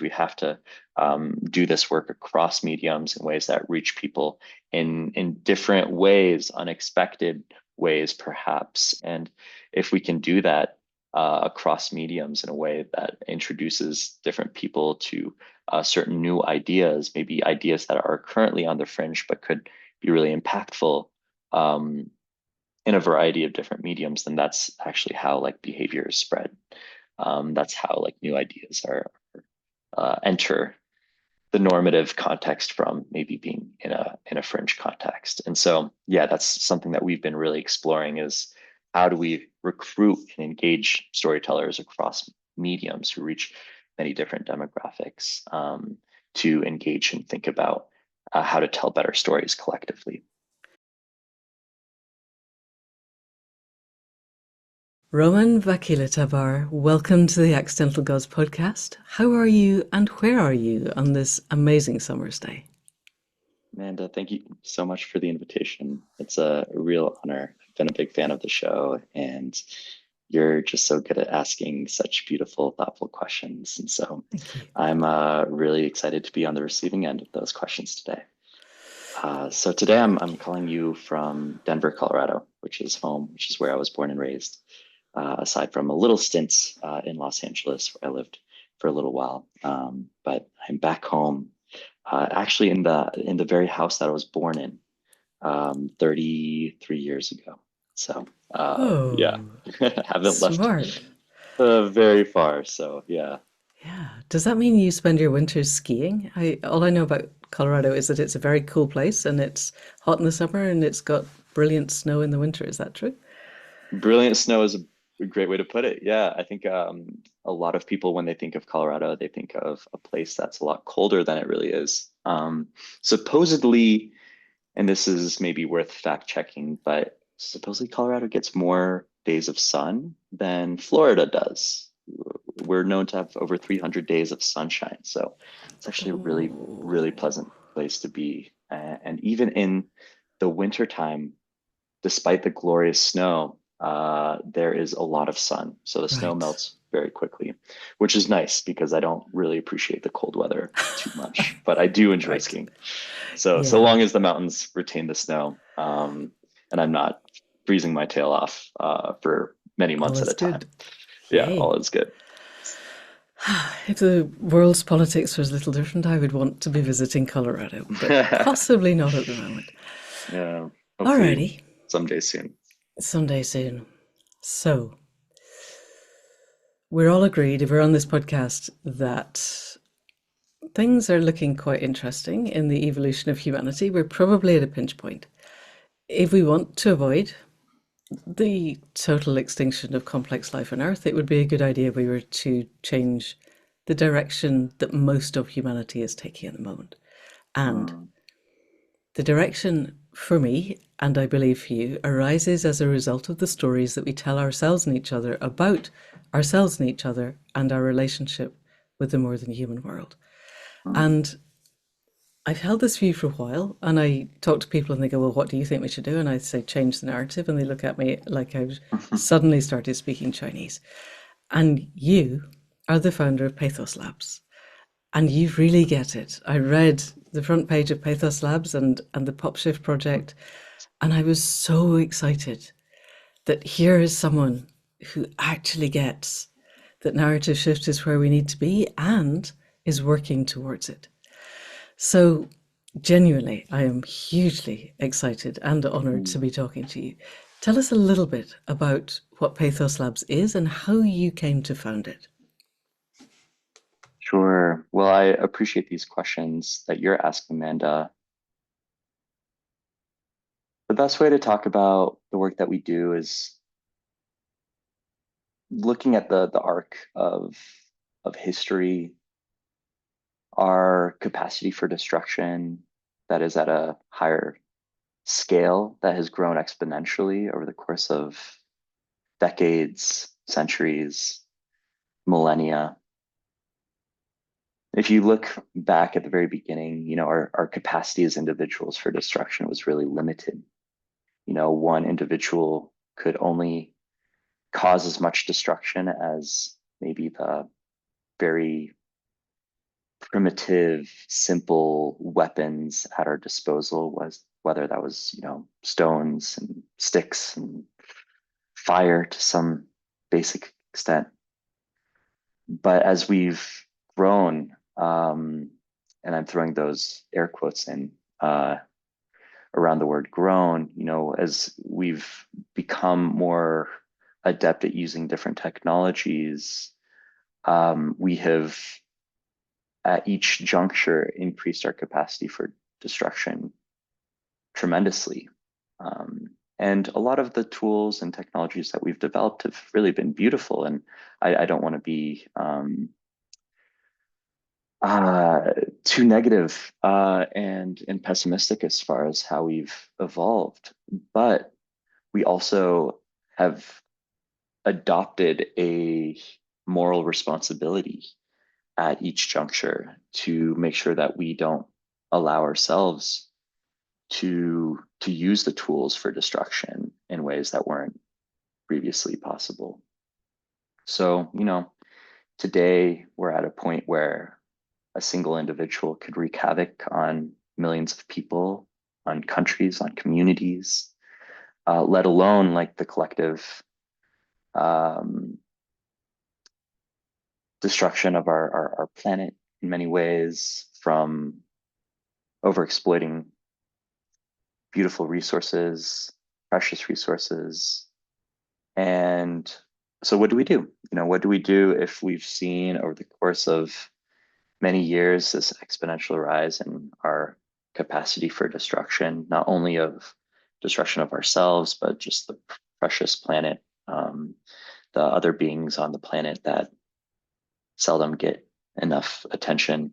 We have to do this work across mediums in ways that reach people in different ways, unexpected ways, perhaps. And if we can do that across mediums in a way that introduces different people to certain new ideas, maybe ideas that are currently on the fringe but could be really impactful in a variety of different mediums, then that's actually how like behavior is spread. That's how like new ideas are enter the normative context from maybe being in a fringe context. And so, yeah, that's something that we've been really exploring is how do we recruit and engage storytellers across mediums who reach many different demographics to engage and think about how to tell better stories collectively. Romain Vakilitabar, welcome to the Accidental Gods podcast. How are you and where are you on this amazing summer's day? Amanda, thank you so much for the invitation. It's a real honor. I've been a big fan of the show, and you're just so good at asking such beautiful, thoughtful questions. And so Thank you. I'm really excited to be on the receiving end of those questions today. So today I'm calling you from Denver, Colorado, which is home, which is where I was born and raised, aside from a little stint in Los Angeles, where I lived for a little while. But I'm back home, actually in the very house that I was born in 33 years ago. So yeah, Oh, haven't left smart. very far. So yeah. Yeah. Does that mean you spend your winters skiing? All I know about Colorado is that it's a very cool place and it's hot in the summer and it's got brilliant snow in the winter. Is that true? Brilliant snow is a great way to put it. Yeah, I think a lot of people, when they think of Colorado, they think of a place that's a lot colder than it really is. Supposedly, and this is maybe worth fact checking, but supposedly Colorado gets more days of sun than Florida does. We're known to have over 300 days of sunshine. So it's actually a really, really Oh, pleasant place to be. And even in the wintertime, despite the glorious snow, there is a lot of sun. So the snow right. melts very quickly, which is nice because I don't really appreciate the cold weather too much, but I do enjoy Right. skiing. So Yeah. long as the mountains retain the snow, and I'm not freezing my tail off for many All months at is a time. good. Yeah, all Yay. is good. If the world's politics was a little different, I would want to be visiting Colorado, but possibly not at the moment. Yeah, hopefully Alrighty, someday soon. someday soon. So, we're all agreed, if we're on this podcast, that things are looking quite interesting in the evolution of humanity. We're probably at a pinch point. If we want to avoid the total extinction of complex life on Earth, it would be a good idea if we were to change the direction that most of humanity is taking at the moment. And Mm, the direction for me, and I believe for you, arises as a result of the stories that we tell ourselves and each other about ourselves and each other and our relationship with the more than human world. mm. And I've held this view for a while, and I talk to people and they go, "Well, what do you think we should do?" And I say, "Change the narrative." And they look at me like I've suddenly started speaking Chinese. And you are the founder of Pathos Labs, and you really get it. I read the front page of Pathos Labs and the Pop Shift project, and I was so excited that here is someone who actually gets that narrative shift is where we need to be and is working towards it. So, genuinely, I am hugely excited and honored to be talking to you. Tell us a little bit about what Pathos Labs is and how you came to found it. Sure. Well, I appreciate these questions that you're asking, Amanda. The best way to talk about the work that we do is looking at the arc of history, our capacity for destruction that is at a higher scale that has grown exponentially over the course of decades, centuries, millennia. If you look back at the very beginning, our capacity as individuals for destruction was really limited. One individual could only cause as much destruction as maybe the very primitive, simple weapons at our disposal, was whether that was, stones and sticks and fire to some basic extent. But as we've grown, and I'm throwing those air quotes in around the word grown, as we've become more adept at using different technologies, we have at each juncture increased our capacity for destruction tremendously. And a lot of the tools and technologies that we've developed have really been beautiful. And I don't want to be too negative and pessimistic as far as how we've evolved, but we also have adopted a moral responsibility at each juncture to make sure that we don't allow ourselves to use the tools for destruction in ways that weren't previously possible. So, today we're at a point where a single individual could wreak havoc on millions of people, on countries, on communities, let alone like the collective destruction of our planet in many ways, from overexploiting beautiful resources, precious resources. And so what do we do? What do we do if we've seen over the course of many years this exponential rise in our capacity for destruction, not only of destruction of ourselves, but just the precious planet, the other beings on the planet that seldom get enough attention.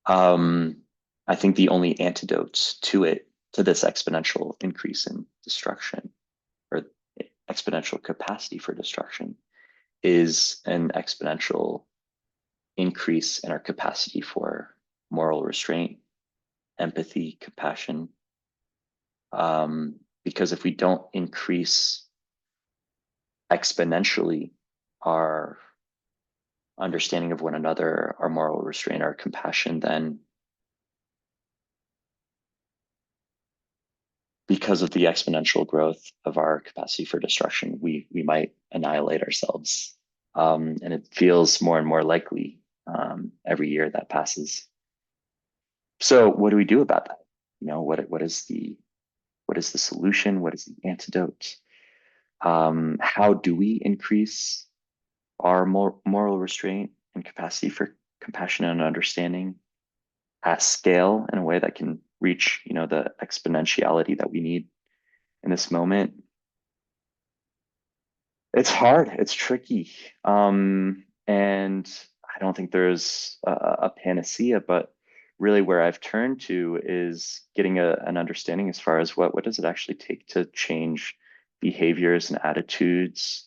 I think the only antidote to this exponential increase in destruction, or exponential capacity for destruction, is an exponential increase in our capacity for moral restraint, empathy, compassion. Because if we don't increase exponentially our understanding of one another, our moral restraint, our compassion, then because of the exponential growth of our capacity for destruction, we might annihilate ourselves. And it feels more and more likely every year that passes. So what do we do about that? What is the solution? What is the antidote? How do we increase our moral restraint and capacity for compassion and understanding at scale in a way that can reach, the exponentiality that we need in this moment? It's hard, it's tricky. And I don't think there's a panacea, but really where I've turned to is getting an understanding as far as what does it actually take to change behaviors and attitudes?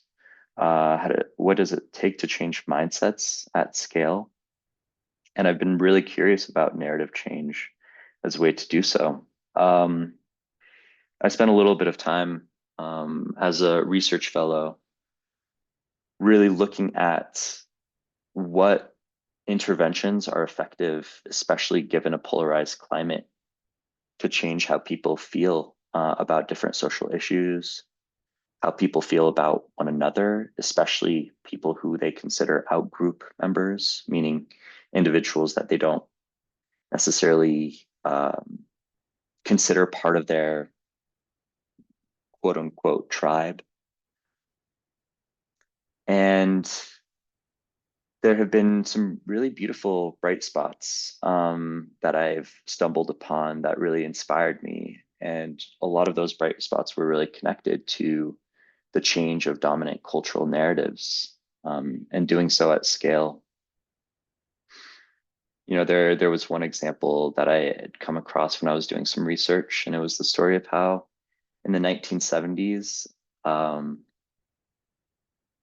What does it take to change mindsets at scale? And I've been really curious about narrative change as a way to do so. I spent a little bit of time as a research fellow really looking at what interventions are effective, especially given a polarized climate, to change how people feel about different social issues, how people feel about one another, especially people who they consider outgroup members, meaning individuals that they don't necessarily consider part of their quote unquote tribe. And there have been some really beautiful bright spots that I've stumbled upon that really inspired me. And a lot of those bright spots were really connected to the change of dominant cultural narratives, and doing so at scale. There was one example that I had come across when I was doing some research, and it was the story of how in the 1970s,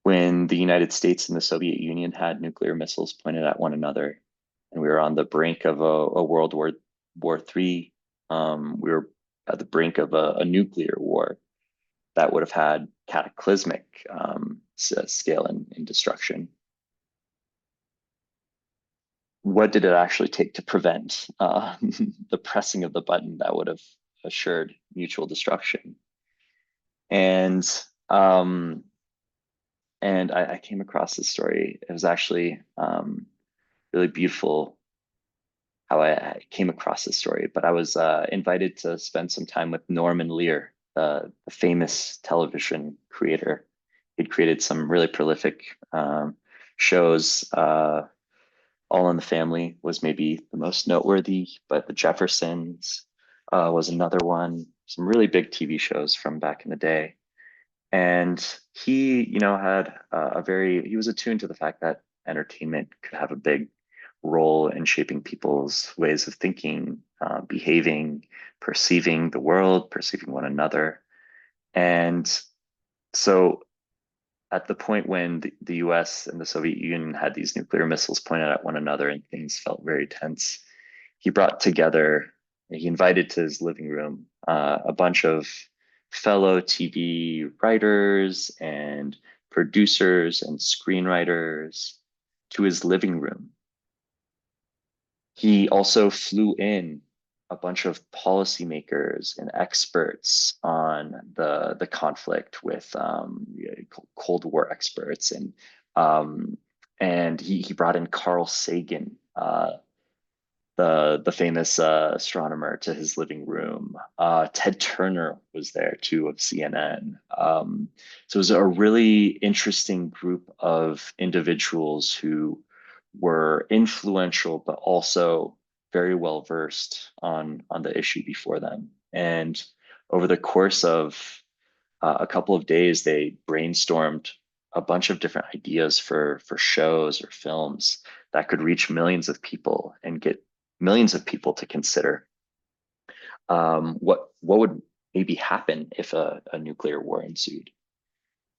when the United States and the Soviet Union had nuclear missiles pointed at one another, and we were on the brink of a World War III. We were at the brink of a nuclear war that would have had cataclysmic scale and destruction. what did it actually take to prevent the pressing of the button that would have assured mutual destruction? And um, I came across this story. It was actually really beautiful how I came across this story. But I was invited to spend some time with Norman Lear, the famous television creator. He'd created some really prolific shows. All in the Family was maybe the most noteworthy, but The Jeffersons was another one. Some really big TV shows from back in the day. And he, had he was attuned to the fact that entertainment could have a big role in shaping people's ways of thinking, behaving, perceiving the world, perceiving one another. And so at the point when the US and the Soviet Union had these nuclear missiles pointed at one another and things felt very tense, he brought together, he invited to his living room a bunch of fellow TV writers and producers and screenwriters to his living room. He also flew in a bunch of policymakers and experts on the conflict with Cold War experts um, and he brought in Carl Sagan, the famous astronomer, to his living room. Ted Turner was there too of CNN. So it was a really interesting group of individuals who were influential, but also very well versed on the issue before them. And over the course of a couple of days, they brainstormed a bunch of different ideas for shows or films that could reach millions of people and get millions of people to consider what would maybe happen if a nuclear war ensued.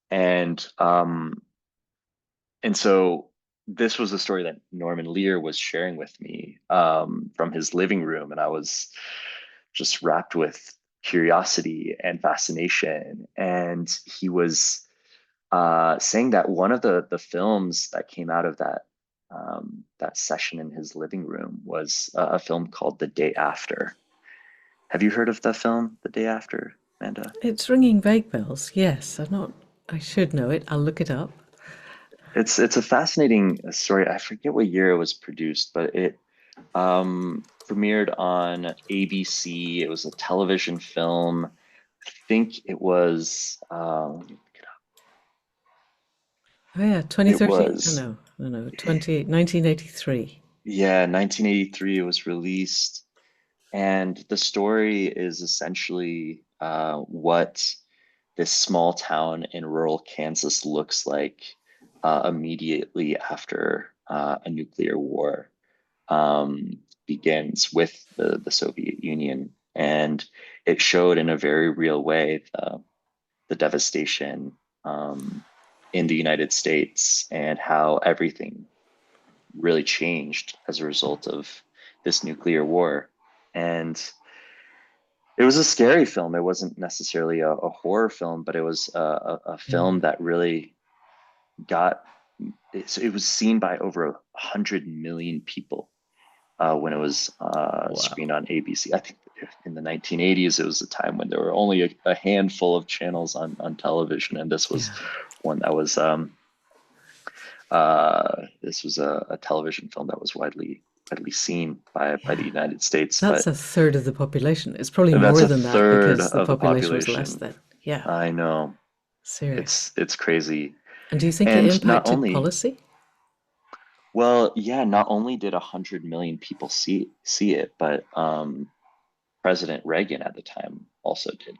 And and so this was a story that Norman Lear was sharing with me from his living room, and I was just wrapped with curiosity and fascination. And he was saying that one of the films that came out of that session in his living room was a film called The Day After. Have you heard of the film The Day After, Amanda? It's ringing vague bells. Yes, I'm not. I should know it. I'll look it up. It's a fascinating story. I forget what year it was produced, but it premiered on ABC. It was a television film. I think it was Oh yeah, it 2013. Oh was no, no, no, 1983. yeah, 1983 it was released. And the story is essentially what this small town in rural Kansas looks like immediately after a nuclear war begins with the Soviet Union. And it showed in a very real way the devastation in the United States and how everything really changed as a result of this nuclear war. And it was a scary film. It wasn't necessarily a horror film, but it was a Yeah. film that really got it was seen by over 100 million people when it was screened Wow. on ABC. I think in the 1980s, it was a time when there were only a handful of channels on television, and this was Yeah. one that was this was a television film that was widely seen by the Yeah. United States. That's But a third of the population. It's probably that's more a than that third because the of the population was less population. then. Yeah. I know. Serious. It's crazy. And do you think it And not impacted only, policy? well, yeah, not only did 100 million people see it, but President Reagan at the time also did.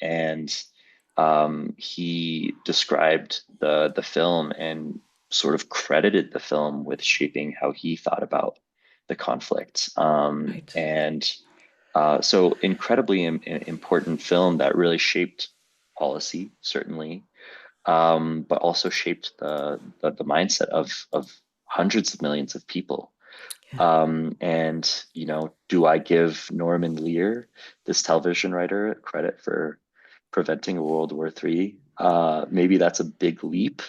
And he described the film and sort of credited the film with shaping how he thought about the conflict. Right. And so incredibly important film that really shaped policy, certainly, but also shaped the mindset of hundreds of millions of people. Yeah. And do I give Norman Lear, this television writer, credit for preventing World War III? Maybe that's a big leap,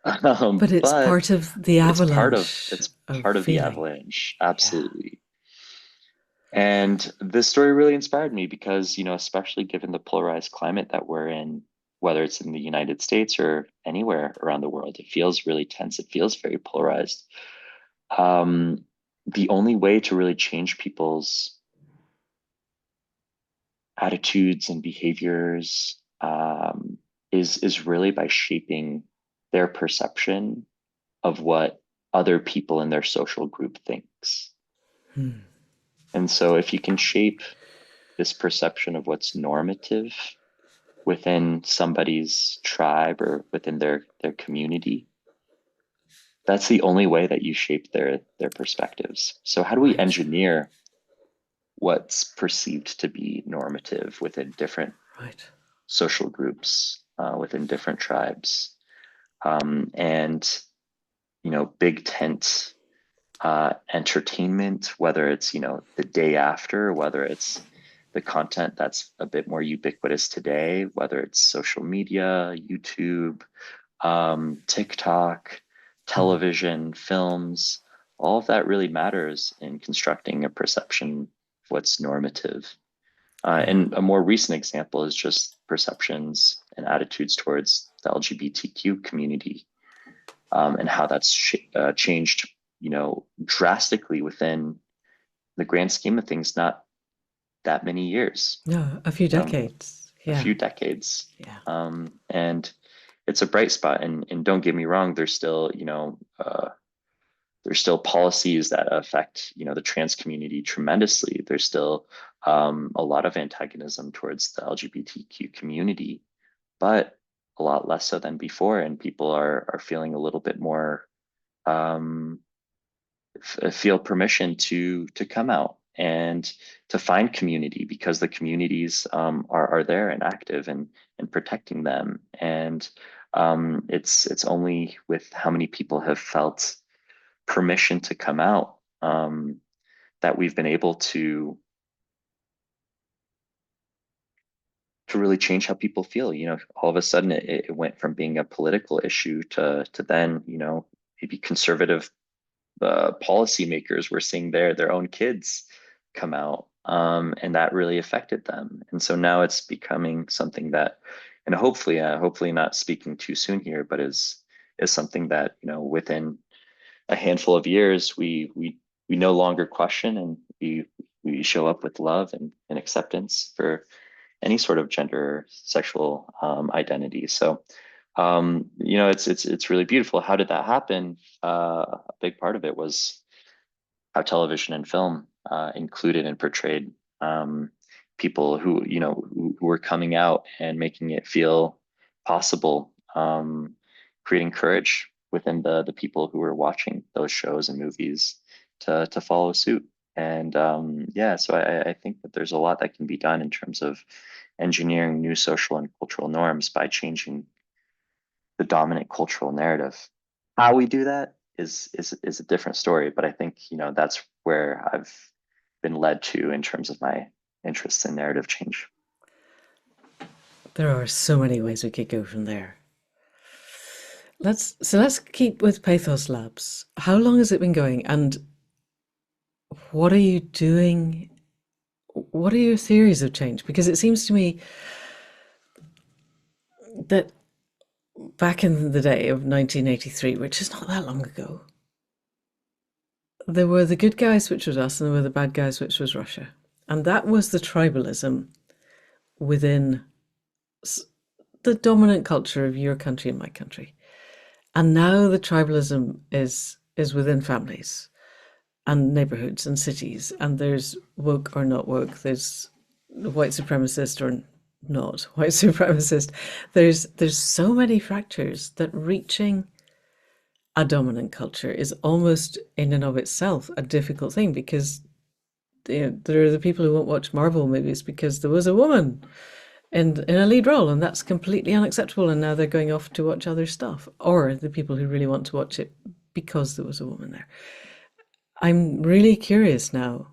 But it's but part of the it's part of avalanche. of part of the feeling. avalanche. Yeah. Absolutely. And this story really inspired me because, especially given the polarized climate that we're in, whether it's in the United States or anywhere around the world, it feels really tense. It feels very polarized. Um, the only way to really change people's attitudes and behaviors is really by shaping their perception of what other people in their social group thinks. Hmm. And so if you can shape this perception of what's normative within somebody's tribe or within their community, that's the only way that you shape their perspectives. So how do we Right. engineer what's perceived to be normative within different Right. social groups, within different tribes, and big tent entertainment, whether it's the day after, whether it's the content that's a bit more ubiquitous today, whether it's social media, YouTube, TikTok, Hmm. television, films, all of that really matters in constructing a perception of what's normative. Yeah. And a more recent example is just perceptions and attitudes towards the LGBTQ community, and how that's changed, drastically within the grand scheme of things, not that many years, No, a few um, decades. a Yeah. few decades. Yeah. And it's a bright spot. And don't get me wrong, there's still policies that affect, the trans community tremendously. There's still a lot of antagonism towards the LGBTQ community, but a lot less so than before. And people are feeling a little bit more, um, feel permission to come out and to find community, because the communities are there and active and protecting them. And it's only with how many people have felt permission to come out, that we've been able to really change how people feel. All of a sudden it went from being a political issue to then, maybe conservative policymakers were seeing their own kids come out, and that really affected them. And so now it's becoming something that, and hopefully not speaking too soon here, but is something that, within a handful of years, we no longer question, and we show up with love and acceptance for any sort of gender, sexual identity. So, it's really beautiful. How did that happen? A big part of it was how television and film included and portrayed, people who were coming out and making it feel possible, creating courage within the people who were watching those shows and movies to follow suit. And yeah, so I think that there's a lot that can be done in terms of engineering new social and cultural norms by changing the dominant cultural narrative. How we do that is a different story, but I think that's where I've been led to in terms of my interests in narrative change. There are so many ways we could go from there. Let's keep with Pathos Labs. How long has it been going, and what are you doing? What are your theories of change? Because it seems to me that back in the day of 1983, which is not that long ago, there were the good guys, which was us, and there were the bad guys, which was Russia. And that was the tribalism within the dominant culture of your country and my country. And now the tribalism is within families and neighborhoods and cities, and there's woke or not woke, there's white supremacist or not white supremacist. There's so many fractures that reaching a dominant culture is almost in and of itself a difficult thing, because there are the people who won't watch Marvel movies because there was a woman in a lead role, and that's completely unacceptable, and now they're going off to watch other stuff, or the people who really want to watch it because there was a woman there. I'm really curious now.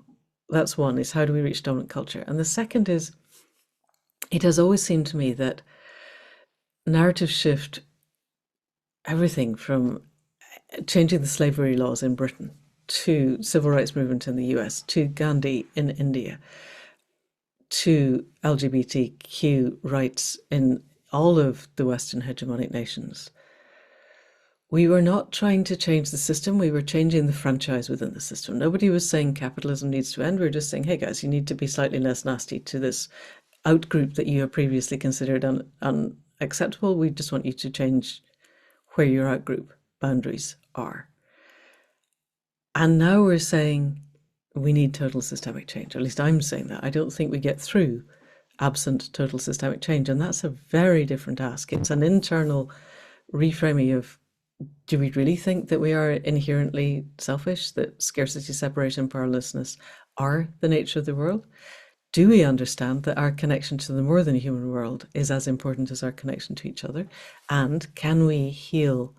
That's one, is how do we reach dominant culture? And the second is, it has always seemed to me that narrative shift everything from changing the slavery laws in Britain. to civil rights movement in the US, to Gandhi in India, to LGBTQ rights in all of the Western hegemonic nations, we were not trying to change the system, we were changing the franchise within the system. Nobody was saying capitalism needs to end. We were just saying, hey guys, you need to be slightly less nasty to this outgroup that you have previously considered unacceptable. We just want you to change where your outgroup boundaries are. And now we're saying we need total systemic change. At least I'm saying that. I don't think we get through absent total systemic change. And that's a very different ask. It's an internal reframing of, do we really think that we are inherently selfish, that scarcity, separation, powerlessness are the nature of the world? Do we understand that our connection to the more than human world is as important as our connection to each other? And can we heal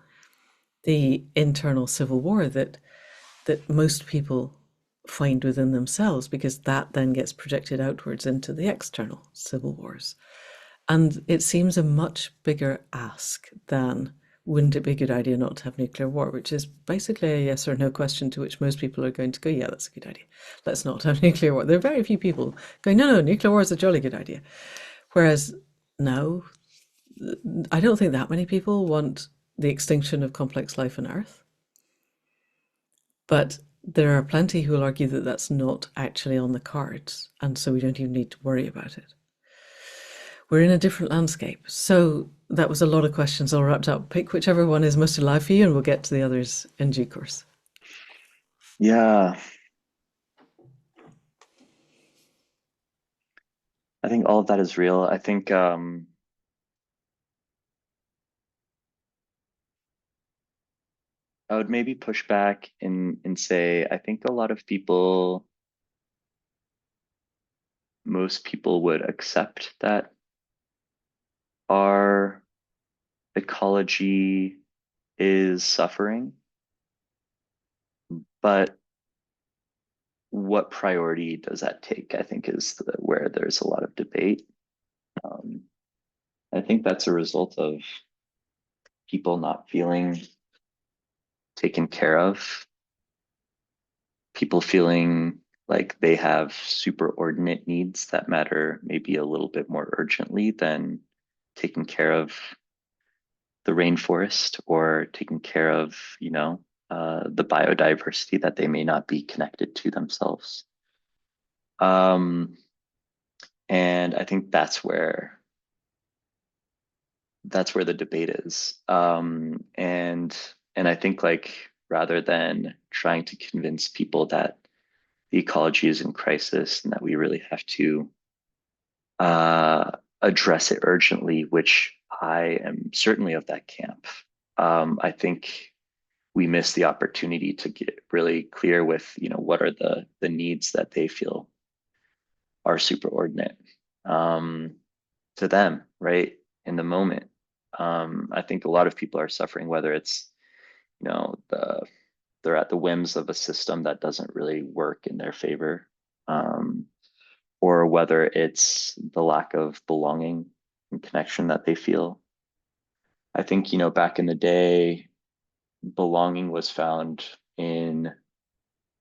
the internal civil war that most people find within themselves, because that then gets projected outwards into the external civil wars? And it seems a much bigger ask than, wouldn't it be a good idea not to have nuclear war, which is basically a yes or no question to which most people are going to go, yeah, that's a good idea. Let's not have nuclear war. There are very few people going, no, nuclear war is a jolly good idea. Whereas now, I don't think that many people want the extinction of complex life on Earth. But there are plenty who will argue that that's not actually on the cards, and so we don't even need to worry about it. We're in a different landscape. So that was a lot of questions all wrapped up. Pick whichever one is most alive for you, and we'll get to the others in due course. Yeah, I think all of that is real. I think I would maybe push back and say I think a lot of people, most people would accept that our ecology is suffering, but what priority does that take? I think is where there's a lot of debate. Um, I think that's a result of people not feeling taken care of, people feeling like they have superordinate needs that matter maybe a little bit more urgently than taking care of the rainforest or taking care of, the biodiversity that they may not be connected to themselves. Um, and I think that's where the debate is. And I think, like, rather than trying to convince people that the ecology is in crisis and that we really have to uh, address it urgently, which I am certainly of that camp. I think we miss the opportunity to get really clear with, what are the needs that they feel are superordinate to them, right? In the moment. I think a lot of people are suffering, whether it's, they're at the whims of a system that doesn't really work in their favor, or whether it's the lack of belonging and connection that they feel. I think, back in the day, belonging was found in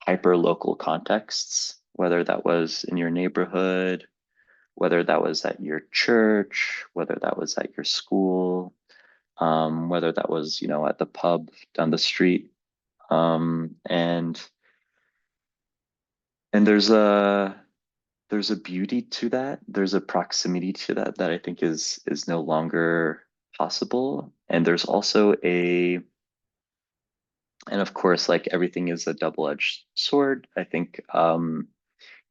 hyper local contexts, whether that was in your neighborhood, whether that was at your church, whether that was at your school, whether that was, at the pub down the street. And there's a beauty to that. There's a proximity to that that I think is no longer possible. And there's also and of course, like everything is a double-edged sword. I think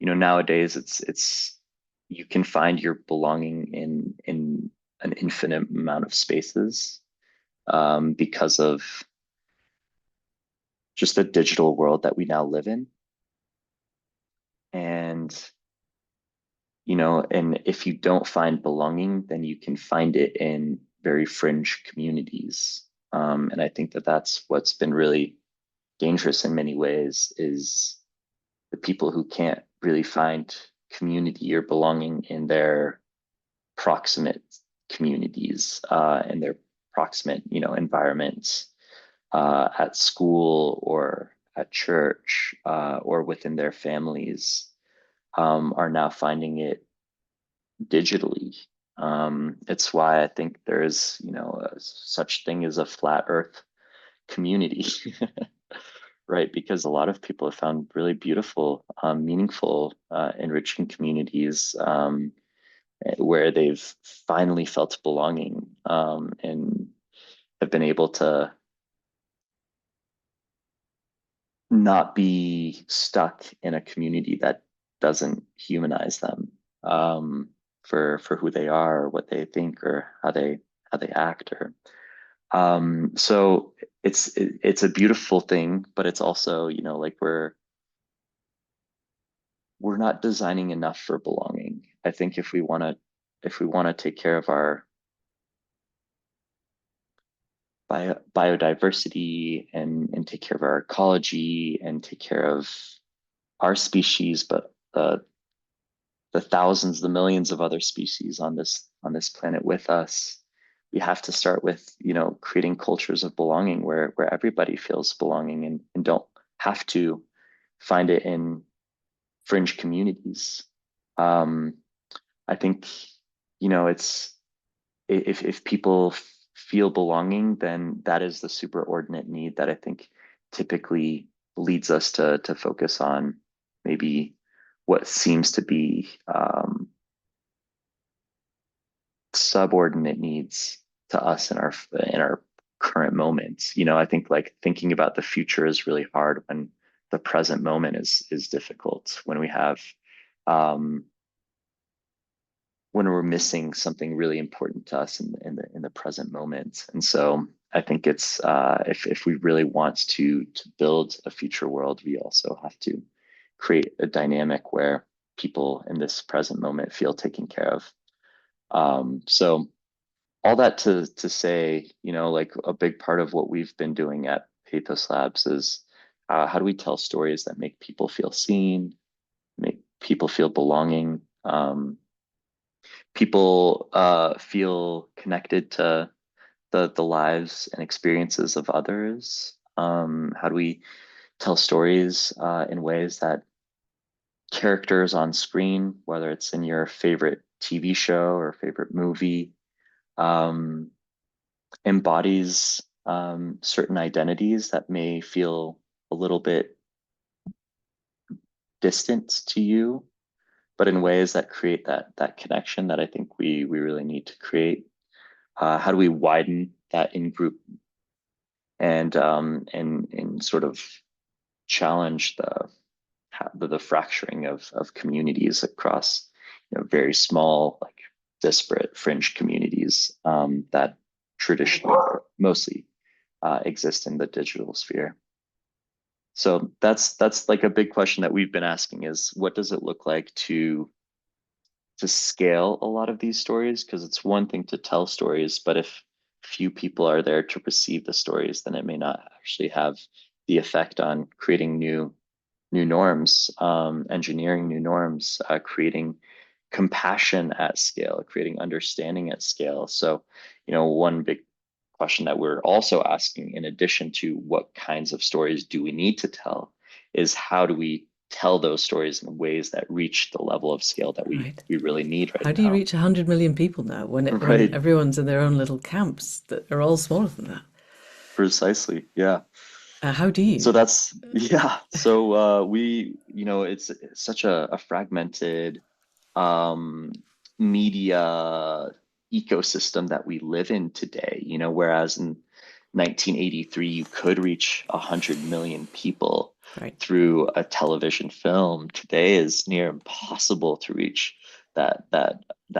nowadays it's you can find your belonging in an infinite amount of spaces, because of just the digital world that we now live in. And and if you don't find belonging, then you can find it in very fringe communities. And I think that that's what's been really dangerous in many ways, is the people who can't really find community or belonging in their proximate communities, in their proximate, environments, at school or at church, or within their families, are now finding it digitally. It's why I think there's, such thing as a flat Earth community, right? Because a lot of people have found really beautiful, meaningful, enriching communities, where they've finally felt belonging, and have been able to not be stuck in a community that doesn't humanize them, for who they are, or what they think, or how they act, or so it's a beautiful thing, but it's also, like we're not designing enough for belonging. I think if we want to take care of our biodiversity, and take care of our ecology, and take care of our species, but the thousands, the millions of other species on this planet with us, we have to start with, creating cultures of belonging where everybody feels belonging, and don't have to find it in fringe communities. Um, I think, it's if people feel belonging, then that is the superordinate need that I think typically leads us to focus on maybe what seems to be, subordinate needs to us in our current moments. I think, like, thinking about the future is really hard when the present moment is difficult, um, when we're missing something really important to us in the present moment. And so I think it's, if we really want to build a future world, we also have to create a dynamic where people in this present moment feel taken care of. So all that to say, like, a big part of what we've been doing at Pathos Labs is, how do we tell stories that make people feel seen, make people feel belonging, people feel connected to the lives and experiences of others. How do we tell stories, in ways that characters on screen, whether it's in your favorite TV show or favorite movie, um, embodies, certain identities that may feel a little bit distant to you, but in ways that create that connection that I think we really need to create. How do we widen that in group, and sort of challenge the fracturing of communities across, very small, like, disparate fringe communities, that traditionally, mostly, exist in the digital sphere. So that's like a big question that we've been asking, is what does it look like to scale a lot of these stories? Because it's one thing to tell stories, but if few people are there to receive the stories, then it may not actually have the effect on creating new norms, engineering new norms, creating compassion at scale, creating understanding at scale. So, one big question that we're also asking, in addition to what kinds of stories do we need to tell, is how do we tell those stories in ways that reach the level of scale that we Right. we really need right How do you now? reach 100 million people now when Right, everyone's in their own little camps that are all smaller than that? precisely. Yeah. How do So you? that's yeah. So, it's such a fragmented, um, media ecosystem that we live in today. Whereas in 1983 you could reach 100 million people Right. through a television film. Today is near impossible to reach that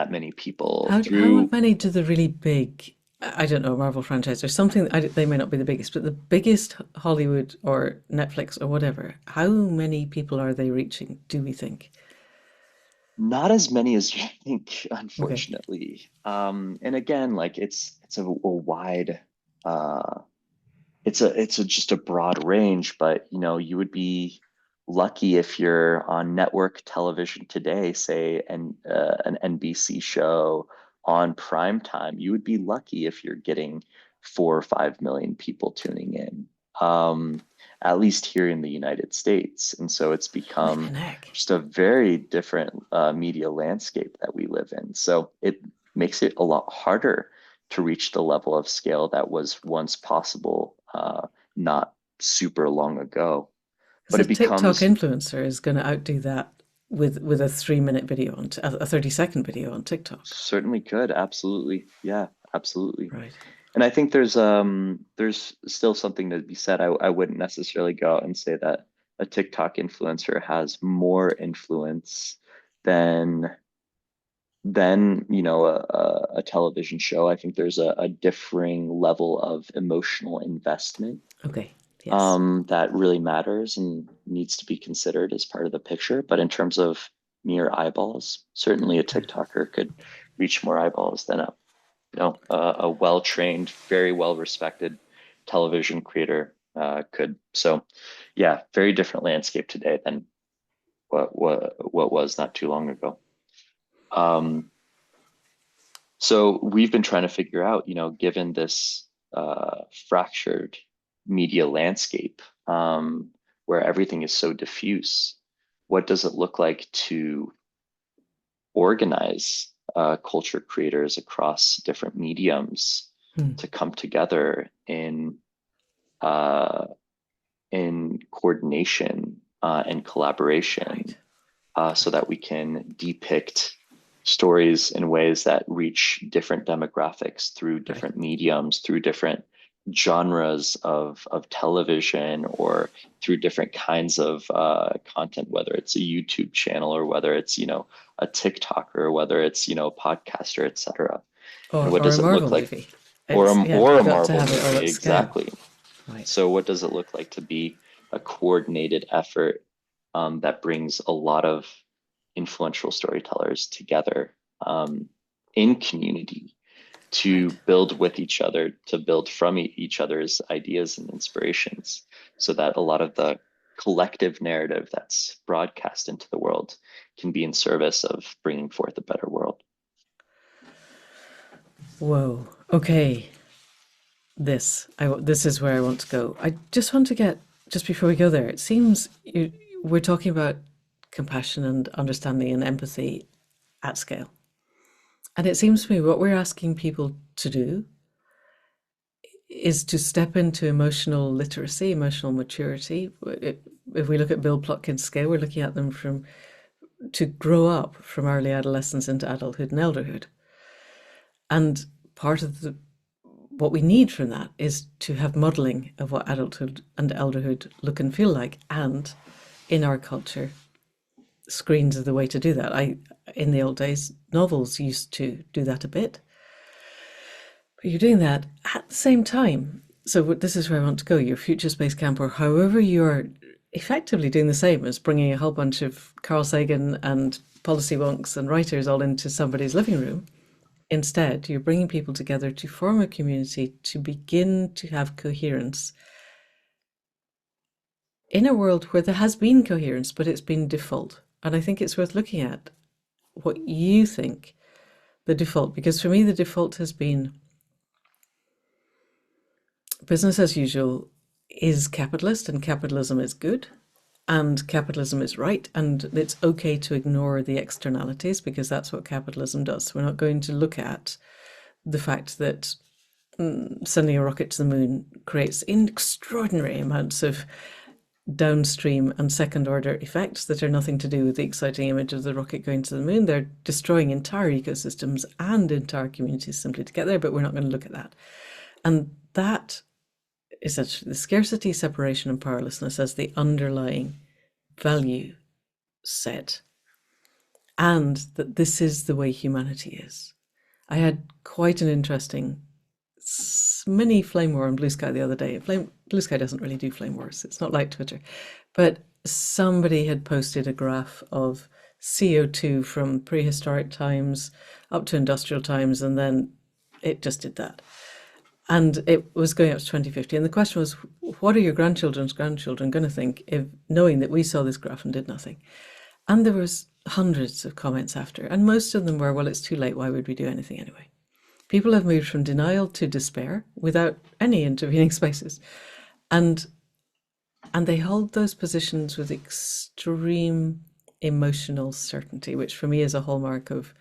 many people How through. many do the really big, I don't know, Marvel franchise or something, they may not be the biggest, but the biggest Hollywood or Netflix or whatever, how many people are they reaching, do we think? Not as many as you think, Okay. unfortunately. And again, like, it's a wide, uh, it's just a broad range, but, you would be lucky if you're on network television today, say, an NBC show on prime time. You would be lucky if you're getting 4 or 5 million people tuning in. um, at least here in the United States. And so it's become Flipping heck. just a very different media landscape that we live in. So it makes it a lot harder to reach the level of scale that was once possible not super long ago. Because But a it TikTok becomes influencer is going to outdo that with a 3 minute video on a 30-second video on TikTok. certainly good. Absolutely. Yeah, absolutely. Right. And I think there's still something to be said. I wouldn't necessarily go out and say that a TikTok influencer has more influence than a television show. I think there's a differing level of emotional investment Okay. Yes. that really matters and needs to be considered as part of the picture. But in terms of mere eyeballs, certainly a TikToker could reach more eyeballs than a well-trained, very well-respected television creator could. So, yeah, very different landscape today than what was not too long ago. Um, so we've been trying to figure out, given this fractured media landscape, where everything is so diffuse, what does it look like to organize culture creators across different mediums Hmm. to come together uh, in coordination and Right. collaboration so that we can depict stories in ways that reach different demographics through Right. different mediums, through different genres of television, or through different kinds of content, whether it's a YouTube channel or whether it's, a TikToker, or whether it's, a podcaster, etc. And what Or a does it look Marvel like, movie. It's yeah, or you've a got to Marvel have it all movie? at scale. Exactly. Right. So what does it look like to be a coordinated effort that brings a lot of influential storytellers together in community to Right. build with each other, to build from each other's ideas and inspirations, so that a lot of the collective narrative that's broadcast into the world can be in service of bringing forth a better world. Whoa. Okay. This is where I want to go. I just want to get just before we go there. It seems we're talking about compassion and understanding and empathy at scale, and it seems to me what we're asking people to do is to step into emotional literacy, emotional maturity. If we look at Bill Plotkin's scale, we're looking at them from to grow up from early adolescence into adulthood and elderhood. And part of what we need from that is to have modeling of what adulthood and elderhood look and feel like. And in our culture, screens are the way to do that. In the old days, novels used to do that a bit. But you're doing that at the same time. So this is where I want to go. Your future space camp, or however you're effectively doing the same as bringing a whole bunch of Carl Sagan and policy wonks and writers all into somebody's living room. Instead, you're bringing people together to form a community to begin to have coherence in a world where there has been coherence, but it's been default. And I think it's worth looking at what you think the default, because for me, the default has been business as usual is capitalist and capitalism is good and capitalism is right, and it's okay to ignore the externalities because that's what capitalism does. We're not going to look at the fact that sending a rocket to the moon creates extraordinary amounts of downstream and second order effects that are nothing to do with the exciting image of the rocket going to the moon. They're destroying entire ecosystems and entire communities simply to get there, but we're not going to look at that. And that essentially the scarcity, separation, and powerlessness as the underlying value set, and that this is the way humanity is. I had quite an interesting mini flame war on Blue Sky the other day. Blue Sky doesn't really do flame wars. It's not like Twitter, but somebody had posted a graph of CO2 from prehistoric times up to industrial times, and then it just did that. And it was going up to 2050. And the question was, what are your grandchildren's grandchildren going to think if knowing that we saw this graph and did nothing? And there was hundreds of comments after, and most of them were, well, it's too late. Why would we do anything anyway? People have moved from denial to despair without any intervening spaces. And and they hold those positions with extreme emotional certainty, which for me is a hallmark of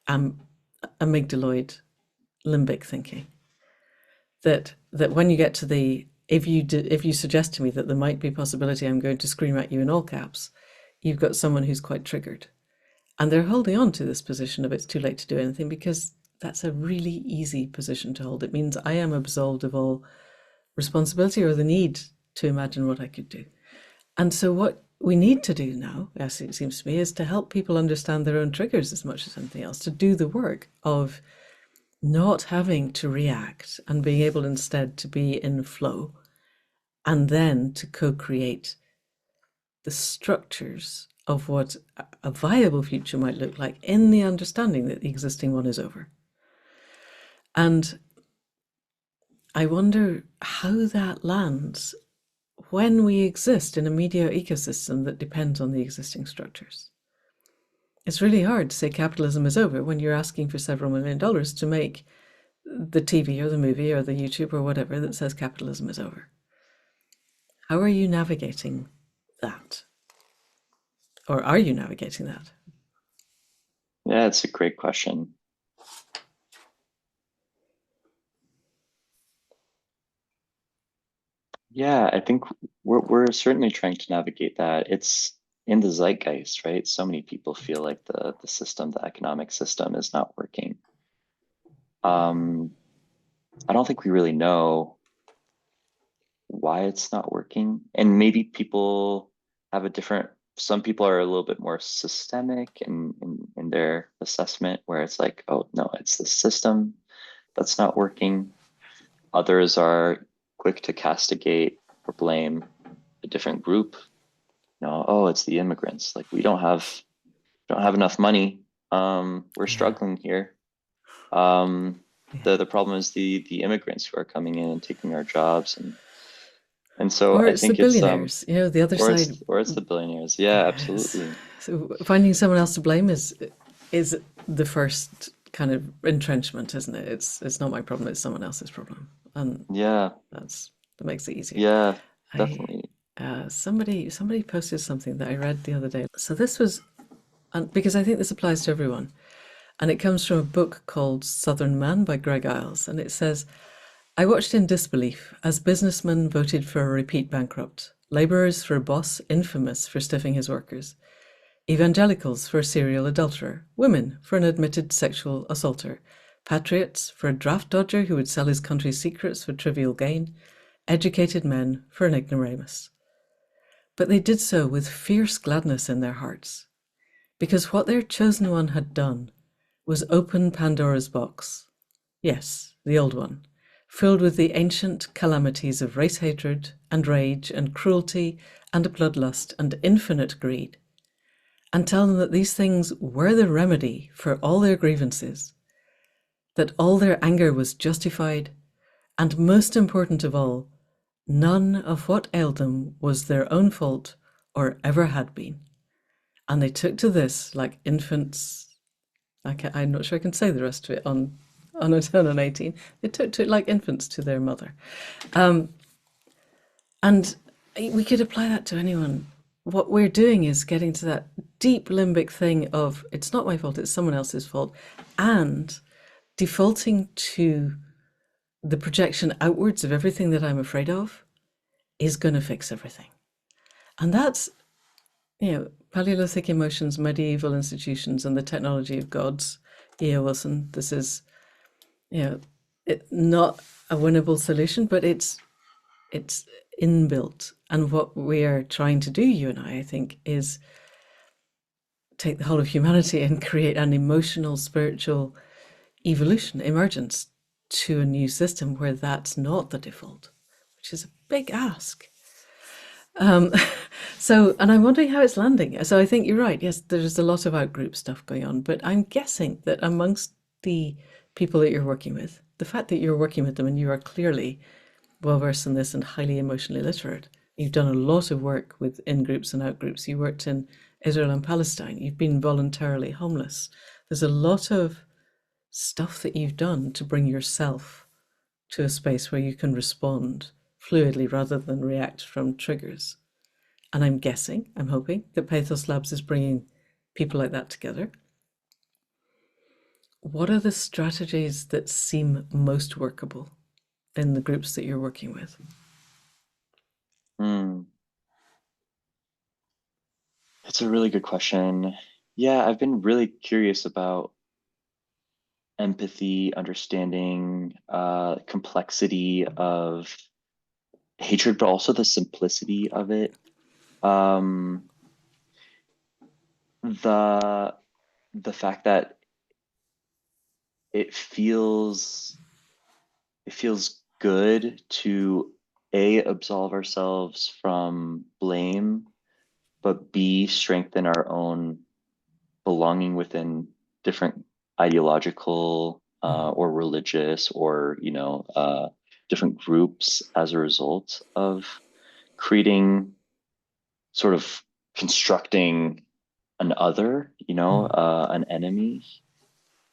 um, amygdaloid limbic thinking. That when you get to the if you suggest to me that there might be a possibility I'm going to scream at you in all caps, you've got someone who's quite triggered. And they're holding on to this position of it's too late to do anything because that's a really easy position to hold. It means I am absolved of all responsibility or the need to imagine what I could do. And so what we need to do now, as it seems to me, is to help people understand their own triggers as much as anything else, to do the work of not having to react and being able instead to be in flow and then to co-create the structures of what a viable future might look like in the understanding that the existing one is over. And I wonder how that lands when we exist in a media ecosystem that depends on the existing structures. It's really hard to say capitalism is over when you're asking for several $1 million to make the TV or the movie or the YouTube or whatever that says capitalism is over. How are you navigating that? Or are you navigating that? Yeah, it's a great question. Yeah, I think we're certainly trying to navigate that. It's in the zeitgeist, right? So many people feel like the system, the economic system is not working. Um, I don't think we really know why it's not working. And maybe people have a different, some people are a little bit more systemic in their assessment, where it's like, oh no, it's the system that's not working. Others are quick to castigate or blame a different group. You know, oh, it's the immigrants. Like we don't have enough money. We're Yeah, struggling here. Um, yeah. the problem is the immigrants who are coming in and taking our jobs, and so Or I it's the think it's billionaires, the other side. or it's the billionaires. Yeah, Yes. absolutely. So finding someone else to blame is the first kind of entrenchment, isn't it? It's not my problem, it's someone else's problem. And Yeah, that makes it easier. yeah, I definitely. somebody posted something that I read the other day. So this was because I think this applies to everyone. And it comes from a book called Southern Man by Greg Iles. And it says, I watched in disbelief as businessmen voted for a repeat bankrupt, labourers for a boss infamous for stiffing his workers, evangelicals for a serial adulterer, women for an admitted sexual assaulter, patriots for a draft dodger who would sell his country's secrets for trivial gain, educated men for an ignoramus. But they did so with fierce gladness in their hearts, because what their chosen one had done was open Pandora's box. Yes, the old one, filled with the ancient calamities of race hatred and rage and cruelty and bloodlust and infinite greed, and tell them that these things were the remedy for all their grievances, that all their anger was justified, and most important of all, none of what ailed them was their own fault or ever had been. And they took to this like infants. I'm not sure I can say the rest of it on a turn on 18. They took to it like infants to their mother. Um, and we could apply that to anyone. What we're doing is getting to that deep limbic thing of it's not my fault, it's someone else's fault, and defaulting to the projection outwards of everything that I'm afraid of is going to fix everything. And that's, Paleolithic emotions, medieval institutions, and the technology of gods. E.O. Wilson, this is, not a winnable solution, but it's inbuilt. And what we are trying to do, you and I think, is take the whole of humanity and create an emotional, spiritual evolution, emergence to a new system where that's not the default, which is a big ask. Um, and I'm wondering how it's landing. So I think you're right. Yes, there's a lot of outgroup stuff going on, but I'm guessing that amongst the people that you're working with, the fact that you're working with them and you are clearly well versed in this and highly emotionally literate, you've done a lot of work with in groups and out groups. You worked in Israel and Palestine. You've been voluntarily homeless. There's a lot of stuff that you've done to bring yourself to a space where you can respond fluidly rather than react from triggers. And I'm guessing, I'm hoping that Pathos Labs is bringing people like that together. What are the strategies that seem most workable in the groups that you're working with? Hmm. It's a really good question. Yeah, I've been really curious about empathy, understanding complexity of hatred, but also the simplicity of it. Um, the the fact that it feels it feels good to A, absolve ourselves from blame, but B, strengthen our own belonging within different ideological or religious or different groups as a result of creating sort of constructing an other, an enemy.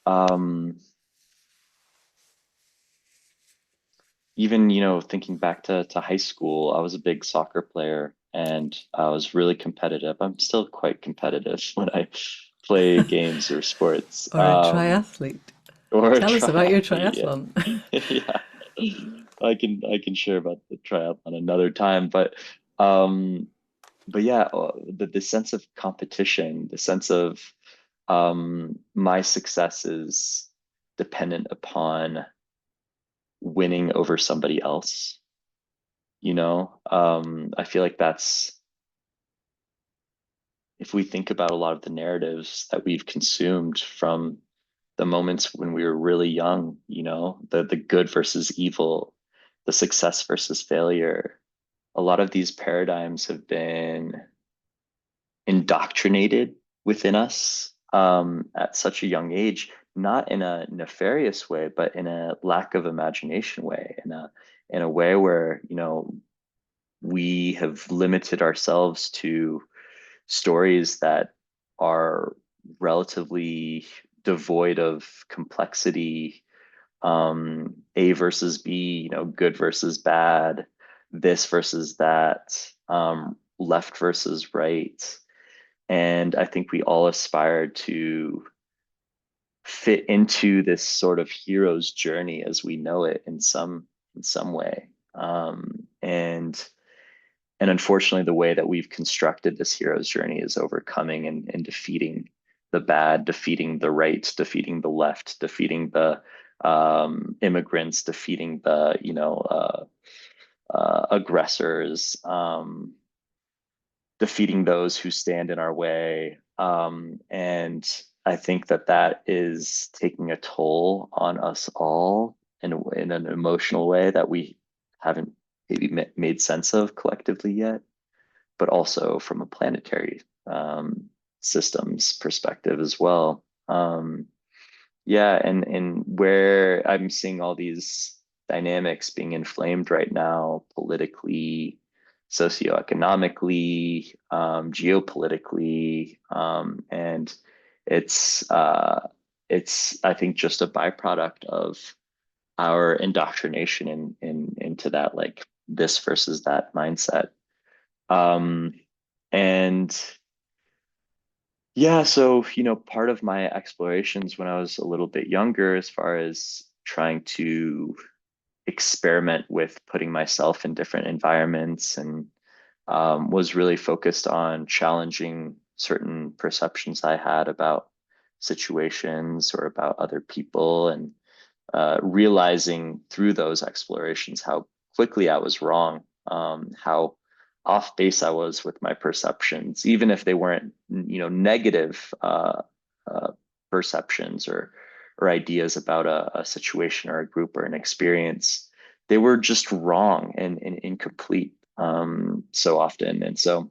Um, Even, thinking back to high school, I was a big soccer player and I was really competitive. I'm still quite competitive when I play games or sports. Or a triathlete? Or a Tell us about your triathlete. triathlon. Yeah. I can share about the triathlon another time, um yeah, the sense of competition, the sense of my success is dependent upon winning over somebody else, I feel like that's, if we think about a lot of the narratives that we've consumed from the moments when we were really young, the good versus evil, the success versus failure, a lot of these paradigms have been indoctrinated within us at such a young age, not in a nefarious way, but in a lack of imagination way, in a way where, we have limited ourselves to stories that are relatively devoid of complexity, A versus B, good versus bad, this versus that, left versus right. And I think we all aspire to fit into this sort of hero's journey as we know it in some way. And unfortunately, the way that we've constructed this hero's journey is overcoming and defeating the bad, defeating the right, defeating the left, defeating the immigrants, defeating the aggressors, defeating those who stand in our way. And I think that is taking a toll on us all in an emotional way that we haven't maybe made sense of collectively yet, but also from a planetary systems perspective as well. Yeah, and where I'm seeing all these dynamics being inflamed right now, politically, socioeconomically, geopolitically, and it's uh, it's I think just a byproduct of our indoctrination into that like this versus that mindset. Um, and yeah, so, part of my explorations when I was a little bit younger, as far as trying to experiment with putting myself in different environments and was really focused on challenging certain perceptions I had about situations or about other people, and realizing through those explorations how quickly I was wrong, how off base I was with my perceptions, even if they weren't, negative uh, perceptions or ideas about a situation or a group or an experience. They were just wrong and incomplete so often. And so,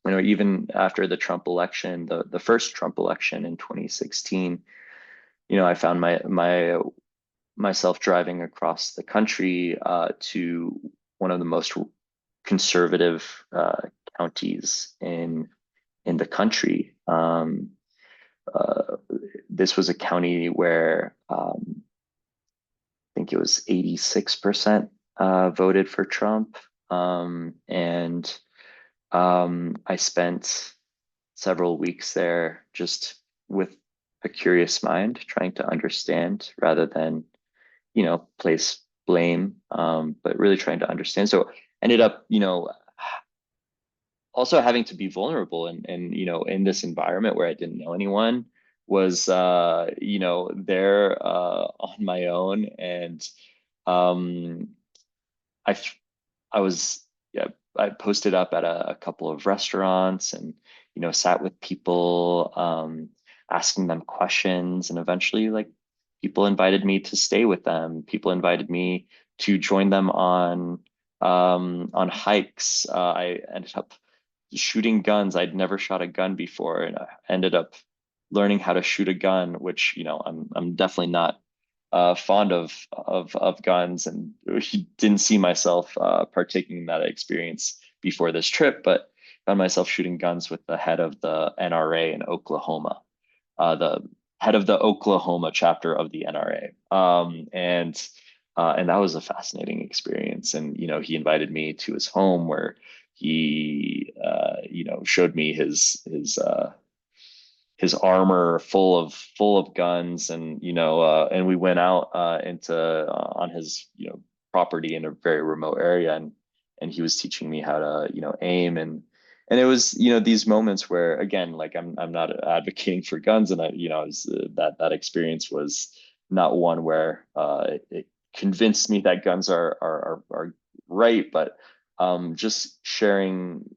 even after the Trump election, the first Trump election in 2016, I found myself driving across the country to one of the most conservative counties in the country. Uh, this was a county where I think it was 86% voted for Trump. And I spent several weeks there just with a curious mind, trying to understand rather than, place blame, but really trying to understand. So ended up, also having to be vulnerable and in this environment where I didn't know anyone was there on my own. And um I I was, yeah, I posted up at a couple of restaurants and, sat with people, asking them questions. And eventually, like, people invited me to stay with them. People invited me to join them on hikes. I ended up shooting guns. I'd never shot a gun before, and I ended up learning how to shoot a gun, which, I'm definitely not fond of guns, and didn't see myself partaking in that experience before this trip, but found myself shooting guns with the head of the NRA in Oklahoma, the head of the Oklahoma chapter of the NRA, and that was a fascinating experience. And he invited me to his home where he showed me his armor full of guns. And and we went out into on his property in a very remote area, and he was teaching me how to aim. And it was these moments where, again, like, I'm not advocating for guns, and that experience was not one where it convinced me that guns are right, but just sharing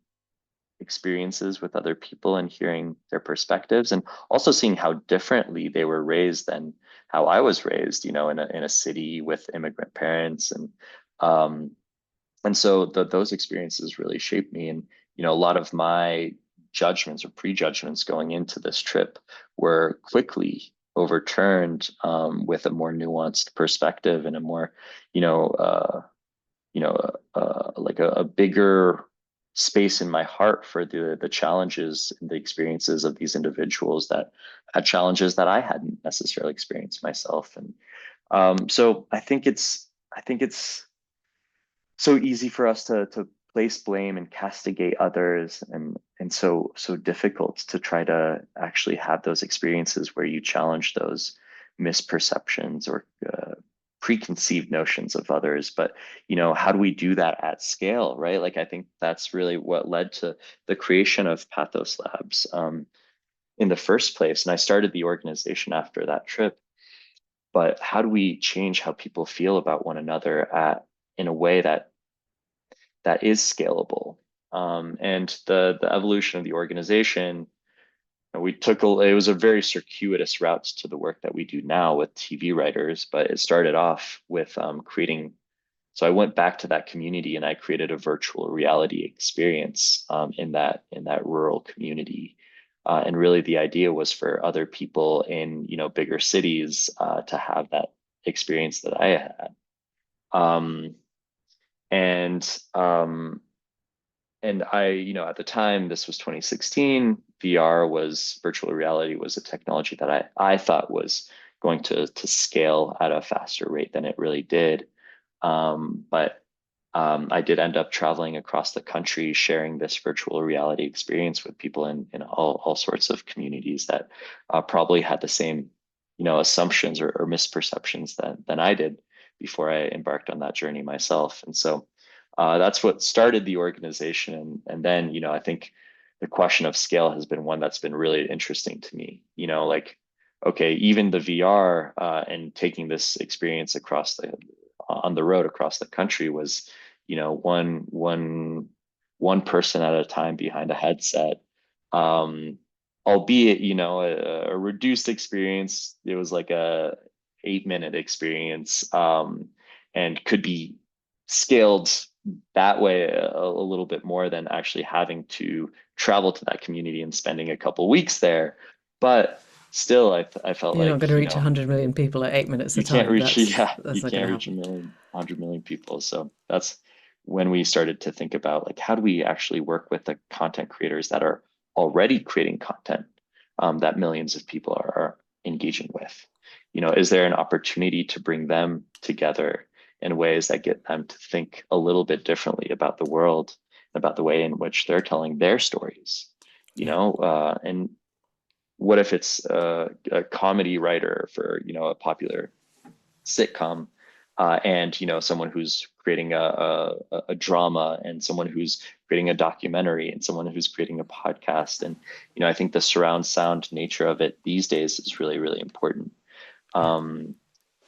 experiences with other people and hearing their perspectives, and also seeing how differently they were raised than how I was raised, in a city with immigrant parents. Um, and so those experiences really shaped me. And, a lot of my judgments or prejudgments going into this trip were quickly overturned, with a more nuanced perspective and a more, you know, uh, like a bigger space in my heart for the challenges and the experiences of these individuals that had challenges that I hadn't necessarily experienced myself. And so I think it's so easy for us to place blame and castigate others, and so difficult to try to actually have those experiences where you challenge those misperceptions or preconceived notions of others. But how do we do that at scale, right? Like, I think that's really what led to the creation of Pathos Labs, in the first place. And I started the organization after that trip. But how do we change how people feel about one another in a way that is scalable? And the evolution of the organization, it was a very circuitous route to the work that we do now with TV writers. But it started off with creating. So I went back to that community and I created a virtual reality experience, in that rural community. And really, the idea was for other people in bigger cities to have that experience that I had. Um, and at the time, this was 2016, virtual reality was a technology that I thought was going to scale at a faster rate than it really did. But I did end up traveling across the country, sharing this virtual reality experience with people in all sorts of communities that probably had the same, assumptions or misperceptions than I did before I embarked on that journey myself. And so that's what started the organization. And then, I think the question of scale has been one that's been really interesting to me. Like, okay, even the VR and taking this experience on the road across the country was, one person at a time behind a headset. Um, Albeit, a reduced experience. It was like a 8-minute experience, and could be scaled that way a little bit more than actually having to travel to that community and spending a couple weeks there. But still, I felt You're not going to like, reach 100 million people at 8 minutes a you can't time. reach, yeah, That's you not going to can't reach happen. 100 million people. So that's when we started to think about, like, how do we actually work with the content creators that are already creating content, that millions of people are engaging with. Is there an opportunity to bring them together in ways that get them to think a little bit differently about the world, about the way in which they're telling their stories, Yeah. and what if it's a comedy writer for, a popular sitcom, and someone who's creating a drama, and someone who's creating a documentary, and someone who's creating a podcast. And I think the surround sound nature of it these days is really, really important. Yeah.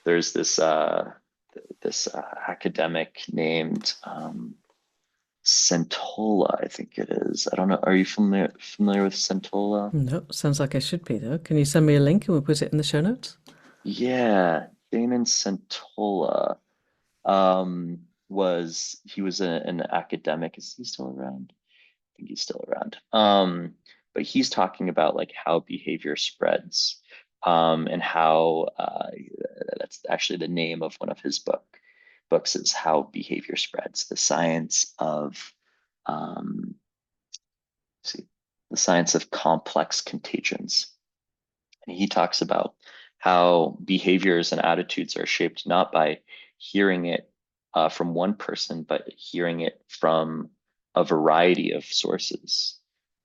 There's this academic named Centola, I think it is. I don't know. Are you familiar with Centola? No, sounds like I should be though. Can you send me a link and we'll put it in the show notes? Yeah, Damon Centola. He was an academic. Is he still around? I think he's still around. But he's talking about like how behavior spreads, and how that's actually the name of one of his books is How Behavior Spreads, the science of um, see, the science of complex contagions. And he talks about how behaviors and attitudes are shaped not by hearing it from one person, but hearing it from a variety of sources.